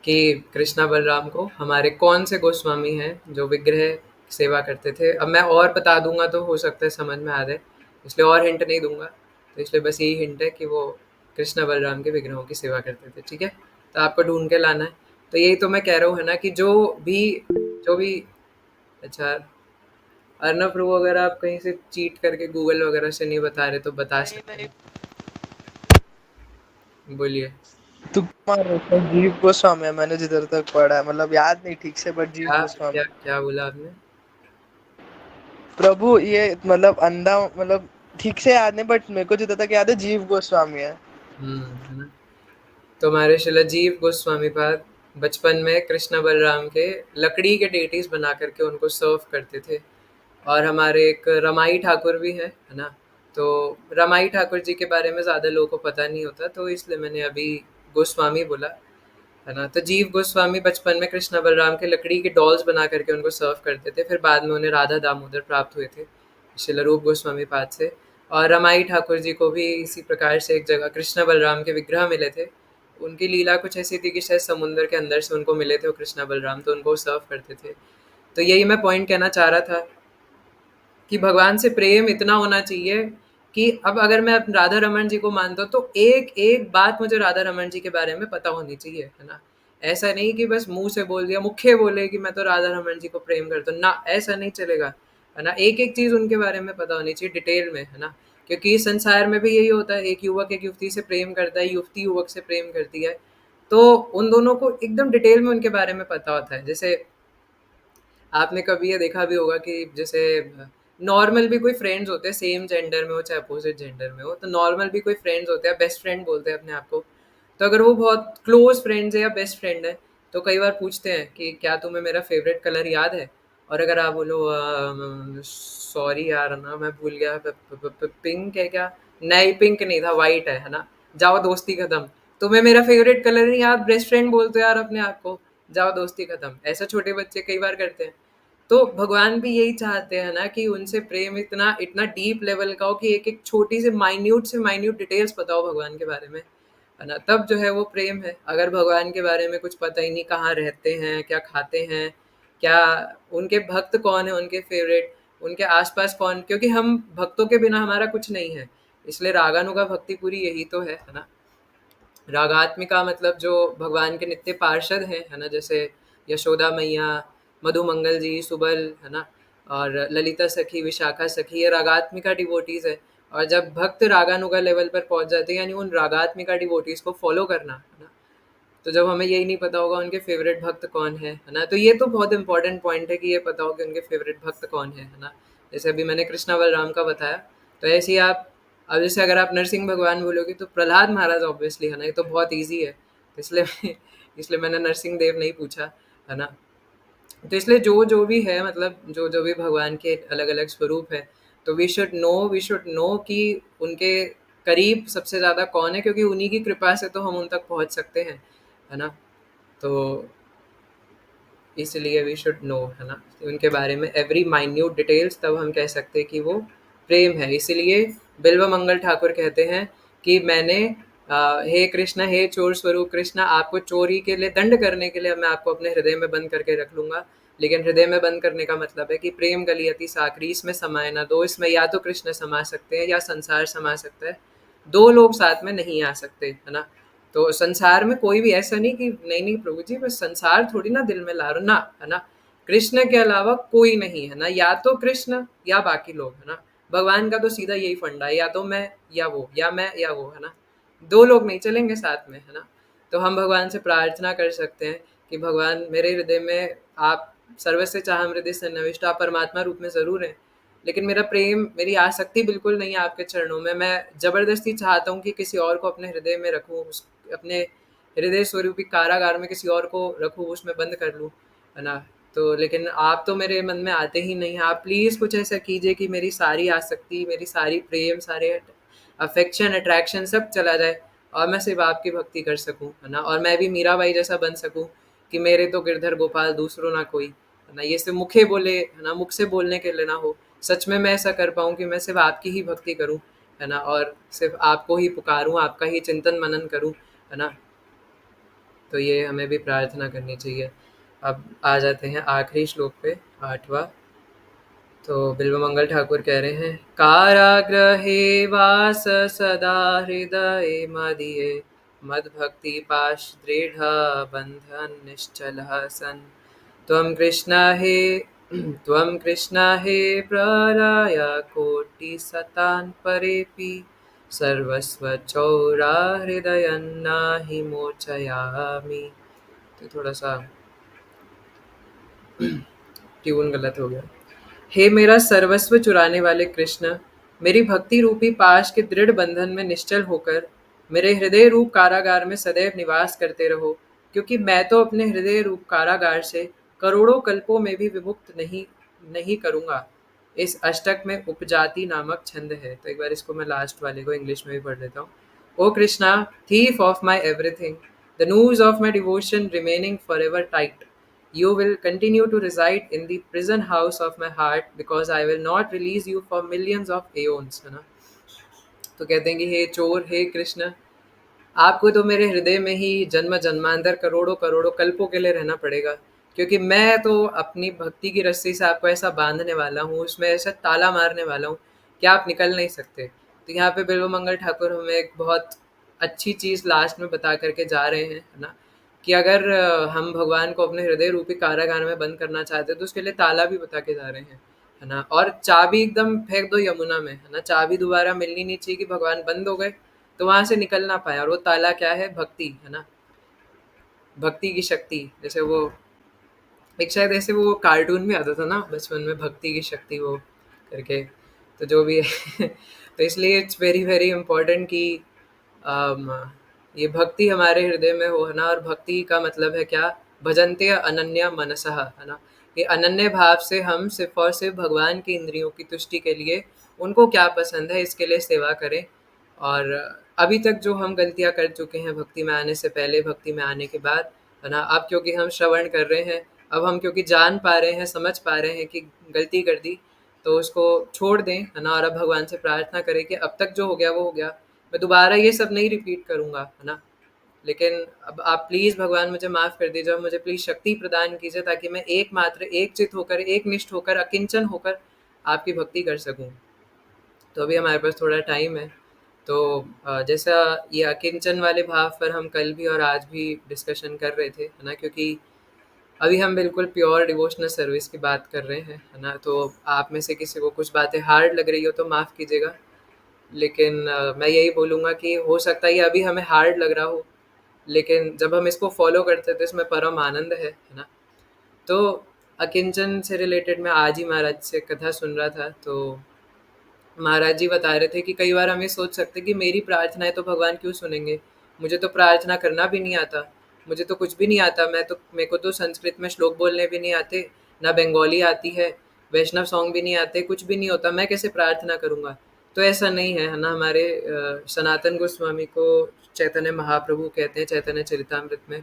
कि कृष्णा बलराम को हमारे कौन से गोस्वामी हैं जो विग्रह सेवा करते थे। अब मैं और बता दूंगा तो हो सकता है समझ में आ जाए, इसलिए और हिंट नहीं दूंगा। तो इसलिए बस यही हिंट है कि वो कृष्णा बलराम के विग्रहों की सेवा करते थे, ठीक है? तो आपको ढूंढ के लाना है। तो यही तो मैं कह रहा हूँ, है ना, कि भी जो भी अच्छा, अर्नब प्रभु, अगर आप कहीं से चीट करके गूगल वगैरह से नहीं बता रहे तो बता नहीं सकते नहीं, हैं, बोलिए। तुक्का मार रहे थे, जीव गोस्वामी है, मैंने जिधर तक पढ़ा है, मतलब याद नहीं ठीक से, बट जीव क्या क्या गोस्वामी। क्या बोला आपने? प्रभु ये मतलब अंधा, मतलब ठीक से याद नहीं, बट मेरे को जितना तक याद है जीव गोस्वामी है। है ना? तो हमारे शिलाजीव गोस्वामी पाद बचपन में कृष्ण बलराम के लकड़ी के डेटीज बना करके उनको सर्व करते थे। और हमारे एक रमाई ठाकुर भी है ना? तो रमाई ठाकुर जी के बारे में ज़्यादा लोगों को पता नहीं होता, तो इसलिए मैंने अभी गोस्वामी बोला, है ना? तो जीव गोस्वामी बचपन में कृष्ण बलराम के लकड़ी के डॉल्स बना करके उनको सर्व करते थे, फिर बाद में उन्हें राधा दामोदर प्राप्त हुए थे शिला रूप गोस्वामी पाद से। और रमाई ठाकुर जी को भी इसी प्रकार से एक जगह कृष्ण बलराम के विग्रह मिले थे। उनकी लीला कुछ ऐसी थी कि शायद समुद्र के अंदर से उनको मिले थे वो कृष्ण बलराम, तो उनको सर्व करते थे। तो यही मैं पॉइंट कहना चाह रहा था कि भगवान से प्रेम इतना होना चाहिए कि अब अगर मैं राधा रमन जी को मानता हूँ तो एक एक बात मुझे राधा रमन जी के बारे में पता होनी चाहिए, है ना? ऐसा नहीं कि बस मुंह से बोल दिया, मुखे बोले कि मैं तो राधा रमन जी को प्रेम करता हूँ, ना, ऐसा नहीं चलेगा, है ना? एक एक चीज उनके बारे में पता होनी चाहिए डिटेल में, है ना? क्योंकि इस संसार में भी यही होता है, एक युवक एक युवती से प्रेम करता है, युवती युवक से प्रेम करती है, तो उन दोनों को एकदम डिटेल में उनके बारे में पता होता है। जैसे आपने कभी ये देखा भी होगा कि जैसे नॉर्मल भी कोई फ्रेंड्स होते हैं, सेम जेंडर में हो चाहे अपोजिट जेंडर में हो, तो नॉर्मल भी कोई फ्रेंड्स होते हैं, बेस्ट फ्रेंड बोलते हैं अपने आप को। तो अगर वो बहुत क्लोज फ्रेंड्स है या बेस्ट फ्रेंड है, तो कई बार पूछते हैं कि क्या तुम्हें मेरा फेवरेट कलर याद है? और अगर आप बोलो सॉरी यार ना मैं भूल गया, पिंक है क्या? नहीं, पिंक नहीं था, वाइट है ना? जाओ दोस्ती खत्म। तुम्हें मेरा फेवरेट कलर नहीं याद, बेस्ट फ्रेंड बोलते हो यार अपने आप को, जाओ दोस्ती खत्म। ऐसा छोटे बच्चे कई बार करते हैं। तो भगवान भी यही चाहते हैं ना कि उनसे प्रेम इतना इतना डीप लेवल का हो कि एक एक छोटी से माइन्यूट डिटेल्स पता हो भगवान के बारे में, है ना? तब जो है वो प्रेम है। अगर भगवान के बारे में कुछ पता ही नहीं, कहाँ रहते हैं, क्या खाते हैं, क्या, उनके भक्त कौन है, उनके फेवरेट, उनके आसपास कौन, क्योंकि हम भक्तों के बिना हमारा कुछ नहीं है। इसलिए रागानुगा भक्ति पूरी यही तो है ना? रागात्मिका मतलब जो भगवान के नित्य पार्षद हैं, है ना? जैसे यशोदा मैया, मधु मंगल जी, सुबल, है ना? और ललिता सखी, विशाखा सखी, ये रागात्मिका डिवोटीज है। और जब भक्त रागानुगा लेवल पर पहुंच जाते हैं, यानी उन रागात्मिका डिवोटीज को फॉलो करना, है ना? तो जब हमें यही नहीं पता होगा उनके फेवरेट भक्त कौन है ना? तो ये तो बहुत इंपॉर्टेंट पॉइंट है कि ये पता हो कि उनके फेवरेट भक्त कौन है ना? जैसे अभी मैंने कृष्णा बलराम का बताया, तो ऐसे ही आप, अब जैसे अगर आप नरसिंह भगवान बोलोगे तो प्रहलाद महाराज ऑब्वियसली, है ना? ये तो बहुत ईजी है, तो इसलिए इसलिए मैंने नरसिंह देव नहीं पूछा, है ना? तो इसलिए जो भी है, मतलब जो भी भगवान के अलग अलग स्वरूप है, तो वी शुड नो कि उनके करीब सबसे ज़्यादा कौन है, क्योंकि उन्हीं की कृपा से तो हम उन तक पहुँच सकते हैं, है ना? तो इसलिए वी शुड नो, है ना, उनके बारे में एवरी माइन्यूट डिटेल्स, तब हम कह सकते हैं कि वो प्रेम है। इसीलिए बिल्व मंगल ठाकुर कहते हैं कि मैंने हे कृष्ण, हे चोर स्वरूप कृष्ण, आपको चोरी के लिए, दंड करने के लिए मैं आपको अपने हृदय में बंद करके रख लूंगा। लेकिन हृदय में बंद करने का मतलब है कि प्रेम गली अति साकरी, इसमें समाये ना दो। इसमें या तो कृष्ण समा सकते हैं या संसार समा सकता है, दो लोग साथ में नहीं आ सकते, है ना? तो संसार में कोई भी ऐसा नहीं कि नहीं नहीं प्रभु जी बस संसार थोड़ी ना दिल में ला रहा हूं, ना, है ना? कृष्ण के अलावा कोई नहीं है ना, या तो कृष्ण या बाकी लोग, है ना? भगवान का तो सीधा यही फंडा है, या तो मैं या वो, या मैं या वो, है ना? दो लोग नहीं चलेंगे साथ में, है ना? तो हम भगवान से प्रार्थना कर सकते हैं कि भगवान मेरे हृदय में आप सर्वस्य चाह हृदय से नविष्ट, आप परमात्मा रूप में जरूर हैं, लेकिन मेरा प्रेम, मेरी आसक्ति बिल्कुल नहीं है आपके चरणों में। मैं जबरदस्ती चाहता हूँ कि किसी और को अपने हृदय में रखूँ, अपने हृदय स्वरूपी कारागार में किसी और को रखूँ, उसमें बंद कर लूँ, है ना? तो लेकिन आप तो मेरे मन में आते ही नहीं हैं। आप प्लीज़ कुछ ऐसा कीजिए कि मेरी सारी आसक्ति, मेरी सारी प्रेम, सारे अफेक्शन, अट्रैक्शन सब चला जाए, और मैं सिर्फ आपकी भक्ति कर सकूँ, है ना? और मैं भी मीराबाई जैसा बन सकूँ कि मेरे तो गिरधर गोपाल दूसरों ना कोई, है ना? ये सिर्फ मुखे बोले, है ना, मुख से बोलने के लिए ना हो, सच में मैं ऐसा कर पाऊँ कि मैं सिर्फ आपकी ही भक्ति करूँ, है ना? और सिर्फ आपको ही पुकारूँ, आपका ही चिंतन मनन करूँ, है ना? तो ये हमें भी प्रार्थना करनी चाहिए। अब आ जाते हैं आखिरी श्लोक पे, 8वां। तो बिल्वमंगल ठाकुर कह रहे हैं, काराग्रहे वास सदा हृदय मदिये, मद्भक्ति पाश दृढ़ बंधन निश्चल सन, त्वं कृष्ण हे प्रलय कोटि सतान परेपि, सर्वस्व चौरा हृदय नाही मोचयामि। तो थोड़ा सा ट्यून गलत हो गया। हे मेरा सर्वस्व चुराने वाले कृष्ण, मेरी भक्ति रूपी पाश के दृढ़ बंधन में निश्चल होकर मेरे हृदय रूप कारागार में सदैव निवास करते रहो, क्योंकि मैं तो अपने हृदय रूप कारागार से करोड़ों कल्पों में भी विमुक्त नहीं नहीं करूंगा। इस अष्टक में उपजाति नामक छंद है। तो एक बार इसको मैं लास्ट वाले को इंग्लिश में भी पढ़ लेता हूँ। ओ Krishna, thief of my everything, the noose of my devotion remaining forever tight, you will continue to reside in the prison house of my heart, because I will not release you for millions of aeons, है ना? तो कहते हैं कि हे चोर, हे कृष्ण, आपको तो मेरे हृदय में ही जन्म जन्मांतर करोड़ों करोड़ों कल्पों के लिए रहना पड़ेगा, क्योंकि मैं तो अपनी भक्ति की रस्सी से आपको ऐसा बांधने वाला हूँ, उसमें ऐसा ताला मारने वाला हूँ कि आप निकल नहीं सकते। तो यहाँ पे बिल्वमंगल ठाकुर हमें एक बहुत अच्छी चीज़ लास्ट में बता करके जा रहे हैं, है ना, कि अगर हम भगवान को अपने हृदय रूपी कारागार में बंद करना चाहते हैं, तो उसके लिए ताला भी बता के जा रहे हैं, है ना? और चाबी एकदम फेंक दो यमुना में, है ना? चाबी दोबारा मिलनी नहीं चाहिए कि भगवान बंद हो गए तो वहां से निकल ना पाए। और वो ताला क्या है? भक्ति, है ना? भक्ति की शक्ति। जैसे वो एक शायद ऐसे वो कार्टून भी आता था ना बचपन में, भक्ति की शक्ति वो करके। तो जो भी है तो इसलिए इट्स वेरी वेरी इम्पोर्टेंट कि अम, ये भक्ति हमारे हृदय में हो, है ना? और भक्ति का मतलब है क्या? भजन्ते अनन्य मनसः, है ना? ये अनन्य भाव से हम सिर्फ और सिर्फ भगवान की इंद्रियों की तुष्टि के लिए, उनको क्या पसंद है इसके लिए सेवा करें। और अभी तक जो हम गलतियाँ कर चुके हैं भक्ति में आने से पहले, भक्ति में आने के बाद, है ना, अब क्योंकि हम श्रवण कर रहे हैं, अब हम क्योंकि जान पा रहे हैं, समझ पा रहे हैं कि गलती कर दी, तो उसको छोड़ दें, है ना? और अब भगवान से प्रार्थना करें कि अब तक जो हो गया वो हो गया, मैं दोबारा ये सब नहीं रिपीट करूँगा, है ना? लेकिन अब आप प्लीज़ भगवान मुझे माफ़ कर दीजिए, और मुझे प्लीज़ शक्ति प्रदान कीजिए, ताकि मैं एकमात्र, एक चित होकर, एक निष्ठ होकर, अकिंचन होकर आपकी भक्ति कर सकूँ। तो अभी हमारे पास थोड़ा टाइम है। तो जैसा ये अकिंचन वाले भाव पर हम कल भी और आज भी डिस्कशन कर रहे थे, है ना? क्योंकि अभी हम बिल्कुल प्योर डिवोशनल सर्विस की बात कर रहे हैं, है ना? तो आप में से किसी को कुछ बातें हार्ड लग रही हो तो माफ़ कीजिएगा। लेकिन मैं यही बोलूँगा कि हो सकता है ये अभी हमें हार्ड लग रहा हो, लेकिन जब हम इसको फ़ॉलो करते हैं तो इसमें परम आनंद है ना? तो अकिंचन से रिलेटेड मैं आज ही महाराज से कथा सुन रहा था, तो महाराज जी बता रहे थे कि कई बार हम ये सोच सकते हैं कि मेरी प्रार्थनाएँ तो भगवान क्यों सुनेंगे? मुझे तो प्रार्थना करना भी नहीं आता। मुझे तो कुछ भी नहीं आता, मेरे को तो संस्कृत में श्लोक बोलने भी नहीं आते, ना बंगाली आती है, वैष्णव सॉन्ग भी नहीं आते, कुछ भी नहीं होता, मैं कैसे प्रार्थना करूँगा? तो ऐसा नहीं है ना। हमारे सनातन गोस्वामी को चैतन्य महाप्रभु कहते हैं चैतन्य चरितामृत में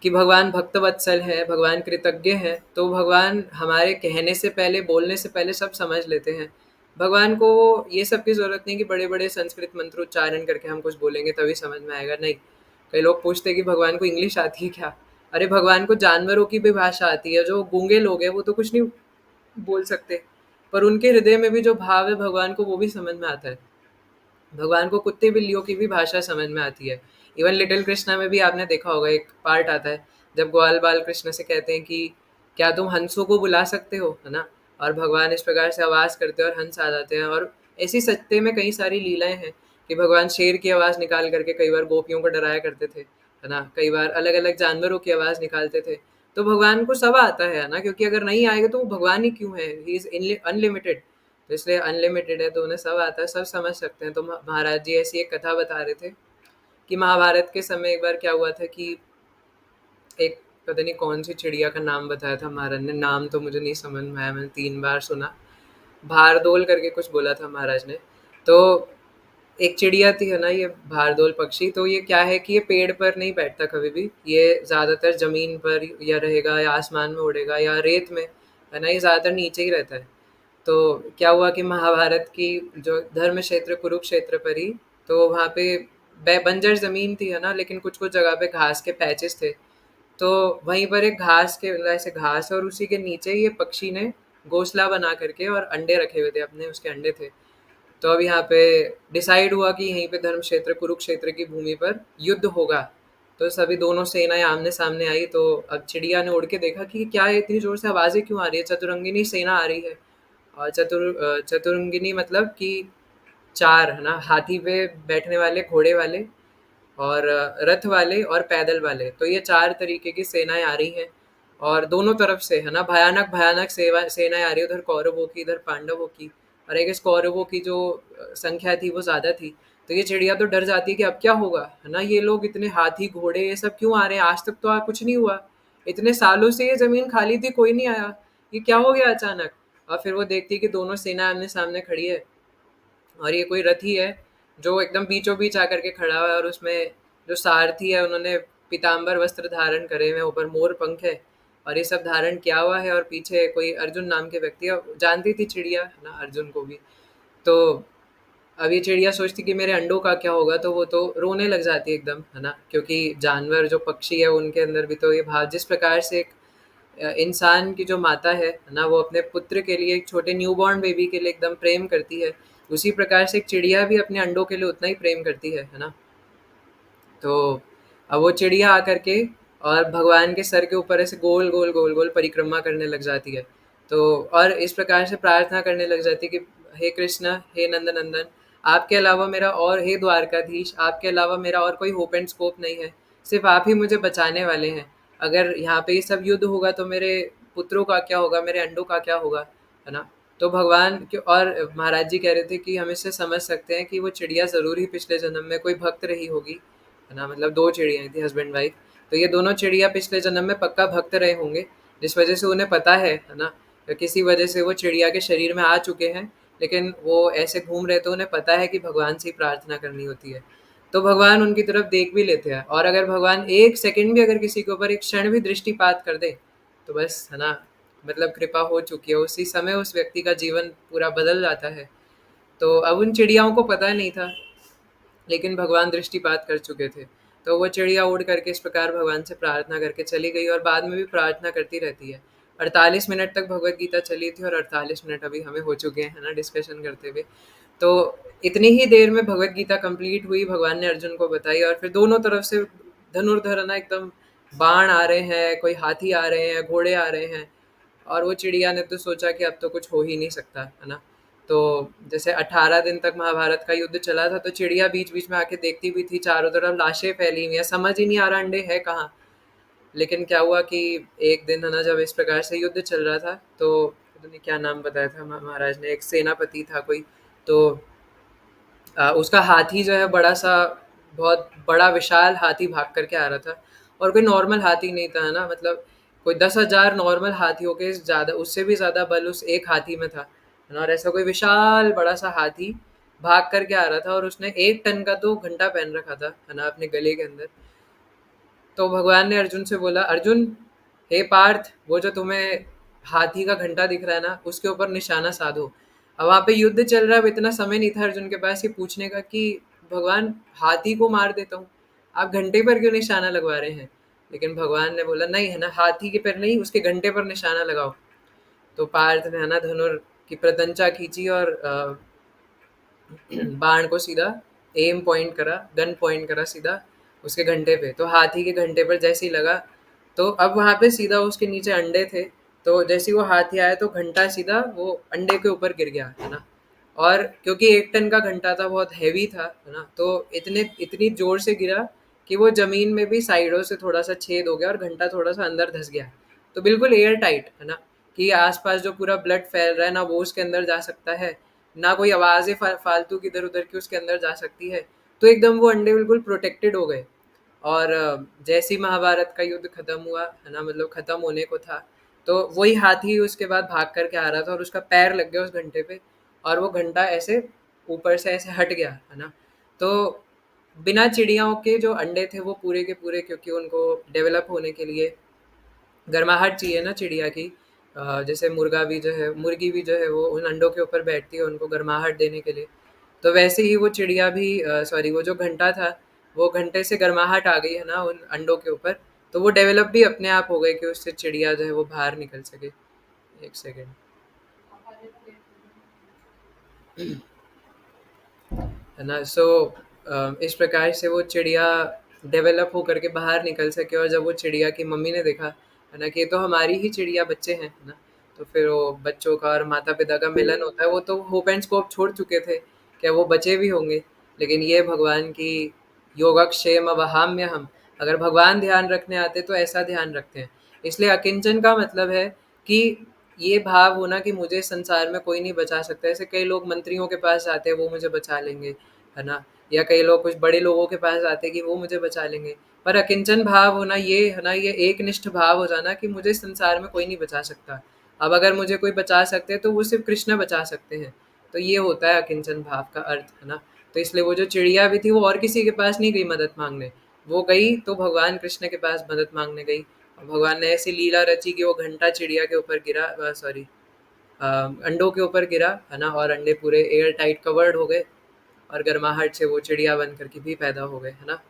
कि भगवान भक्तवत्सल है, भगवान कृतज्ञ हैं, तो भगवान हमारे कहने से पहले, बोलने से पहले सब समझ लेते हैं। भगवान को ये सब की ज़रूरत नहीं कि बड़े-बड़े संस्कृत मंत्रोच्चारण करके हम कुछ बोलेंगे तभी समझ में आएगा, नहीं। कई लोग पूछते हैं कि भगवान को इंग्लिश आती है क्या? अरे भगवान को जानवरों की भी भाषा आती है, जो गूंगे लोग हैं वो तो कुछ नहीं बोल सकते, पर उनके हृदय में भी जो भाव है भगवान को वो भी समझ में आता है। भगवान को कुत्ते बिल्लियों की भी भाषा समझ में आती है। इवन लिटिल कृष्णा में भी आपने देखा होगा, एक पार्ट आता है जब ग्वाल बाल कृष्ण से कहते हैं कि क्या तुम हंसों को बुला सकते हो, है ना? और भगवान इस प्रकार से आवाज़ करते हैं और हंस आ जाते हैं। और ऐसी सत्य में कई सारी लीलाएं हैं कि भगवान शेर की आवाज़ निकाल करके कई बार गोपियों को डराया करते थे, है ना? कई बार अलग अलग जानवरों की आवाज़ निकालते थे। तो भगवान को सब आता है ना, क्योंकि अगर नहीं आएगा तो वो भगवान ही क्यों है? He is unlimited. तो इसलिए अनलिमिटेड है, तो उन्हें सब आता है, सब समझ सकते हैं। तो महाराज जी ऐसी एक कथा बता रहे थे कि महाभारत के समय एक बार क्या हुआ था कि एक, पता नहीं कौन सी चिड़िया का नाम बताया था महाराज ने, नाम तो मुझे नहीं समझ में आया, मैंने 3 बार सुना। भारदोल करके कुछ बोला था महाराज ने। तो एक चिड़िया थी, है ना, ये भारदोल पक्षी। तो ये क्या है कि ये पेड़ पर नहीं बैठता कभी भी, ये ज़्यादातर ज़मीन पर या रहेगा या आसमान में उड़ेगा या रेत में, है ना, ये ज़्यादातर नीचे ही रहता है। तो क्या हुआ कि महाभारत की जो धर्म क्षेत्र कुरुक्षेत्र पर ही, तो वहाँ पे बंजर ज़मीन थी, है ना, लेकिन कुछ कुछ जगह पे घास के पैचेस थे। तो वहीं पर एक घास के, मतलब ऐसे घास है और उसी के नीचे ये पक्षी ने घोंसला बना करके और अंडे रखे हुए थे अपने, उसके अंडे थे। तो अब यहाँ पे डिसाइड हुआ कि यहीं पे धर्म क्षेत्र कुरुक्षेत्र की भूमि पर युद्ध होगा। तो सभी दोनों सेनाएं आमने सामने आई। तो अब चिड़िया ने उड़ के देखा कि क्या है, इतनी जोर से आवाज़ें क्यों आ रही है, चतुरंगिनी सेना आ रही है। और चतुरंगिनी मतलब कि 4, है ना, हाथी पे बैठने वाले, घोड़े वाले और रथ वाले और पैदल वाले, तो ये 4 तरीके की सेनाएँ आ रही हैं। और दोनों तरफ से, है ना, भयानक सेनाएँ आ रही है, उधर कौरवों की, इधर पांडवों की। और एक इस कौरवों की जो संख्या थी वो ज़्यादा थी। तो ये चिड़िया तो डर जाती है कि अब क्या होगा, है ना, ये लोग इतने हाथी घोड़े ये सब क्यों आ रहे हैं, आज तक तो कुछ नहीं हुआ, इतने सालों से ये ज़मीन खाली थी, कोई नहीं आया, ये क्या हो गया अचानक। और फिर वो देखती है कि दोनों सेना आमने सामने खड़ी है और ये कोई रथी है जो एकदम बीचों बीच आकर के खड़ा हुआ है, और उसमें जो सारथी है उन्होंने पीताम्बर वस्त्र धारण करे हुए हैं, ऊपर मोर पंख है और ये सब धारण किया हुआ है। और पीछे कोई अर्जुन नाम के व्यक्ति है, जानती थी चिड़िया, है ना, अर्जुन को भी। तो अब ये चिड़िया सोचती कि मेरे अंडों का क्या होगा, तो वो तो रोने लग जाती है एकदम, है ना, क्योंकि जानवर जो पक्षी है उनके अंदर भी तो ये भाव, जिस प्रकार से एक इंसान की जो माता है ना, वो अपने पुत्र के लिए, एक छोटे न्यूबॉर्न बेबी के लिए एकदम प्रेम करती है, उसी प्रकार से एक चिड़िया भी अपने अंडों के लिए उतना ही प्रेम करती है ना। तो अब वो चिड़िया आकर के और भगवान के सर के ऊपर ऐसे गोल गोल गोल गोल परिक्रमा करने लग जाती है। तो और इस प्रकार से प्रार्थना करने लग जाती है कि हे कृष्ण, हे नंदनंदन, आपके अलावा मेरा और, हे द्वारकाधीश, आपके अलावा मेरा और कोई होप एंड स्कोप नहीं है, सिर्फ आप ही मुझे बचाने वाले हैं। अगर यहाँ पे ये सब युद्ध होगा तो मेरे पुत्रों का क्या होगा, मेरे अंडों का क्या होगा, है ना। तो भगवान के, और महाराज जी कह रहे थे कि हम इससे समझ सकते हैं कि वो चिड़िया ज़रूर ही पिछले जन्म में कोई भक्त रही होगी, है ना, मतलब 2 चिड़ियाँ थी, हस्बैंड वाइफ। तो ये दोनों चिड़िया पिछले जन्म में पक्का भक्त रहे होंगे, जिस वजह से उन्हें पता है ना, किसी वजह से वो चिड़िया के शरीर में आ चुके हैं, लेकिन वो ऐसे घूम रहे तो उन्हें पता है कि भगवान से ही प्रार्थना करनी होती है। तो भगवान उनकी तरफ देख भी लेते हैं, और अगर भगवान 1 सेकंड भी अगर किसी के ऊपर एक क्षण भी दृष्टिपात कर दे, तो बस, है ना, मतलब कृपा हो चुकी है, उसी समय उस व्यक्ति का जीवन पूरा बदल जाता है। तो अब उन चिड़ियाओं को पता नहीं था, लेकिन भगवान दृष्टिपात कर चुके थे। तो वो चिड़िया उड़ करके इस प्रकार भगवान से प्रार्थना करके चली गई, और बाद में भी प्रार्थना करती रहती है। 48 मिनट तक भगवत गीता चली थी और 48 मिनट अभी हमें हो चुके हैं, है ना, डिस्कशन करते हुए। तो इतनी ही देर में भगवत गीता कंप्लीट हुई, भगवान ने अर्जुन को बताई, और फिर दोनों तरफ से धनुर्धर, है ना, एकदम बाण आ रहे हैं, कोई हाथी आ रहे हैं, घोड़े आ रहे हैं। और वो चिड़िया ने तो सोचा कि अब तो कुछ हो ही नहीं सकता, है ना। तो जैसे 18 दिन तक महाभारत का युद्ध चला था, तो चिड़िया बीच बीच में आके देखती भी थी, चारों तरफ लाशें फैली हुई हैं, समझ ही नहीं आ रहा अंडे है कहाँ। लेकिन क्या हुआ कि एक दिन, है ना, जब इस प्रकार से युद्ध चल रहा था, तो पता नहीं क्या नाम बताया था महाराज ने, एक सेनापति था कोई, तो उसका हाथी जो है बड़ा सा, बहुत बड़ा विशाल हाथी भाग करके आ रहा था, और कोई नॉर्मल हाथी नहीं था, है ना, मतलब कोई 10,000 नॉर्मल हाथियों के ज़्यादा, उससे भी ज़्यादा बल उस एक हाथी में था, है ना। और ऐसा कोई विशाल बड़ा सा हाथी भाग करके आ रहा था, और उसने 1 टन का तो घंटा पहन रखा था, है ना, अपने गले के अंदर। तो भगवान ने अर्जुन से बोला, अर्जुन, हे पार्थ, वो जो तुम्हें हाथी का घंटा दिख रहा है ना, उसके ऊपर निशाना साधो। अब वहाँ पे युद्ध चल रहा है, अब इतना समय नहीं था अर्जुन के पास ये पूछने का कि भगवान, हाथी को मार देता हूँ, आप घंटे पर क्यों निशाना लगवा रहे हैं। लेकिन भगवान ने बोला, नहीं, है ना, हाथी के पर नहीं, उसके घंटे पर निशाना लगाओ। तो पार्थ ने, है ना, धनुर की प्रतंचा खींची और बाण को सीधा एम पॉइंट करा, गन पॉइंट करा सीधा उसके घंटे पे। तो हाथी के घंटे पर जैसे ही लगा, तो अब वहाँ पे सीधा उसके नीचे अंडे थे, तो जैसे ही वो हाथी आया तो घंटा सीधा वो अंडे के ऊपर गिर गया, है ना। और क्योंकि 1 टन का घंटा था, बहुत हैवी था, है ना, तो इतनी जोर से गिरा कि वो जमीन में भी साइडों से थोड़ा सा छेद हो गया और घंटा थोड़ा सा अंदर धस गया। तो बिल्कुल एयर टाइट, है ना, कि आसपास जो पूरा ब्लड फैल रहा है ना, वो उसके अंदर जा सकता है, ना कोई आवाज़ें फालतू की इधर उधर की उसके अंदर जा सकती है। तो एकदम वो अंडे बिल्कुल प्रोटेक्टेड हो गए। और जैसे ही महाभारत का युद्ध खत्म हुआ, है ना, मतलब खत्म होने को था, तो वही हाथी उसके बाद भाग करके आ रहा था और उसका पैर लग गया उस घंटे पे, और वो घंटा ऐसे ऊपर से ऐसे हट गया, है ना। तो बिना चिड़ियाओं के जो अंडे थे वो पूरे के पूरे, क्योंकि उनको डेवलप होने के लिए गर्माहट चाहिए ना चिड़िया की। जैसे मुर्गी भी जो है वो उन अंडों के ऊपर बैठती है उनको गर्माहट देने के लिए। तो वैसे ही वो चिड़िया भी, सॉरी, वो जो घंटा था, वो घंटे से गर्माहट आ गई, है ना, उन अंडों के ऊपर। तो वो डेवलप भी अपने आप हो गए कि उससे चिड़िया जो है वो बाहर निकल सके। एक सेकेंड, है ना। सो इस प्रकार से वो चिड़िया डेवलप होकर के बाहर निकल सके। और जब वो चिड़िया की मम्मी ने देखा, है ना, कि ये तो हमारी ही चिड़िया बच्चे हैं, है ना, तो फिर वो बच्चों का और माता पिता का मिलन होता है। वो तो होप एंड स्कोप छोड़ चुके थे, क्या वो बचे भी होंगे, लेकिन ये भगवान की योगक्षेम वहाम्य हम, अगर भगवान ध्यान रखने आते तो ऐसा ध्यान रखते हैं। इसलिए अकिंचन का मतलब है कि ये भाव होना कि मुझे संसार में कोई नहीं बचा सकता। ऐसे कई लोग मंत्रियों के पास जाते हैं, वो मुझे बचा लेंगे, है ना, या कई लोग कुछ बड़े लोगों के पास आते हैं कि वो मुझे बचा लेंगे। पर अकिंचन भाव होना ये है ना, ये एक निष्ठ भाव हो जाना कि मुझे संसार में कोई नहीं बचा सकता। अब अगर मुझे कोई बचा सकते हैं तो वो सिर्फ कृष्ण बचा सकते हैं। तो ये होता है अकिंचन भाव का अर्थ, है ना। तो इसलिए वो जो चिड़िया भी थी वो और किसी के पास नहीं गई मदद मांगने, वो गई तो भगवान कृष्ण के पास मदद मांगने गई। और भगवान ने ऐसी लीला रची कि वो घंटा चिड़िया के ऊपर गिरा, सॉरी, अंडों के ऊपर गिरा, है ना, और अंडे पूरे एयर टाइट कवर्ड हो गए, और गर्माहट से वो चिड़िया बन करके भी पैदा हो गए, है ना।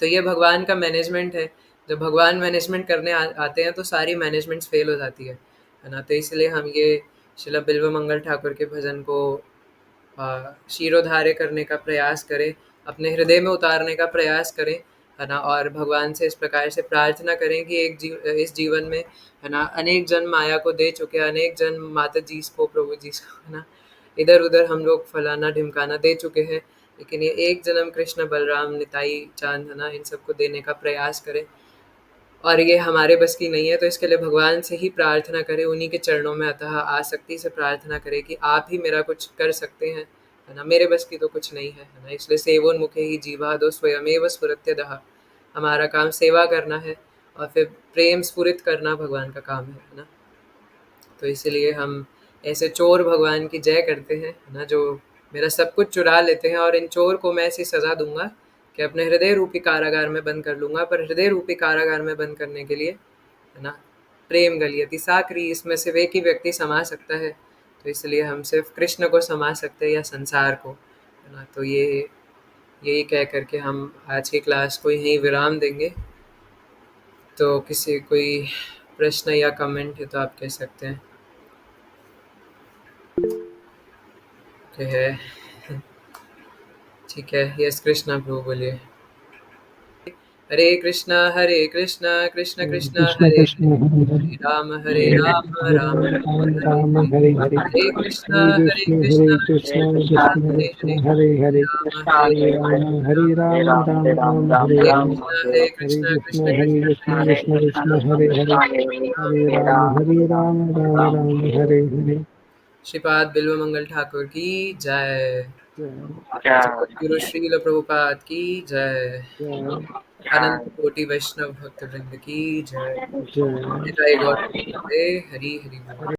तो ये भगवान का मैनेजमेंट है। जब भगवान मैनेजमेंट करने आते हैं तो सारी मैनेजमेंट्स फेल हो जाती है ना। तो इसलिए हम ये शिला बिल्व मंगल ठाकुर के भजन को शिरोधार्य करने का प्रयास करें, अपने हृदय में उतारने का प्रयास करें, है ना। और भगवान से इस प्रकार से प्रार्थना करें कि इस जीवन में, है ना, अनेक जन्म माया को दे चुके, अनेक जन्म माता जी को, प्रभु जी को, है ना, इधर उधर हम लोग फलाना ढिमकाना दे चुके हैं, लेकिन ये एक जन्म कृष्ण बलराम निताई चांद, है ना, इन सबको देने का प्रयास करें। और ये हमारे बस की नहीं है, तो इसके लिए भगवान से ही प्रार्थना करें, उन्हीं के चरणों में अतः आसक्ति से प्रार्थना करें कि आप ही मेरा कुछ कर सकते हैं, है ना, मेरे बस की तो कुछ नहीं है ना। इसलिए सेवोन्मुखे ही जीवा दो स्वयमेव स्फुरत्यदः, हमारा काम सेवा करना है, और फिर प्रेम स्फुरित करना भगवान का काम है ना। तो इसलिए हम ऐसे चोर भगवान की जय करते हैं, है ना, जो मेरा सब कुछ चुरा लेते हैं, और इन चोर को मैं ऐसी सज़ा दूंगा कि अपने हृदय रूपी कारागार में बंद कर लूँगा। पर हृदय रूपी कारागार में बंद करने के लिए, है ना, प्रेम गलियति साकरी, इसमें सिर्फ एक ही व्यक्ति समा सकता है। तो इसलिए हम सिर्फ कृष्ण को समा सकते हैं या संसार को, है ना। तो यही कह करके हम आज की क्लास को यहीं विराम देंगे। तो किसी कोई प्रश्न या कमेंट है तो आप कह सकते हैं। ओके है, ठीक है। यस कृष्णा प्रभु बोलिए। हरे कृष्णा कृष्ण कृष्ण कृष्ण हरे कृष्ण हरे हरे राम हरे राम राम हरे राम हरे। हरे हरे हरे कृष्ण हरे कृष्ण कृष्ण कृष्ण कृष्ण हरे कृष्ण हरे हरे हरे हरे हरे राम राम राम हरे हरे हरे हरे कृष्ण कृष्ण कृष्ण कृष्ण कृष्ण हरे हरे हरे राम राम राम हरे हरे। श्रीपाद बिल्व मंगल ठाकुर की जय। गुरु श्रील प्रभुपाद की जय। अनंत कोटि वैष्णव भक्त वृंद की जय। जय जय गौर हरि हरि बोल।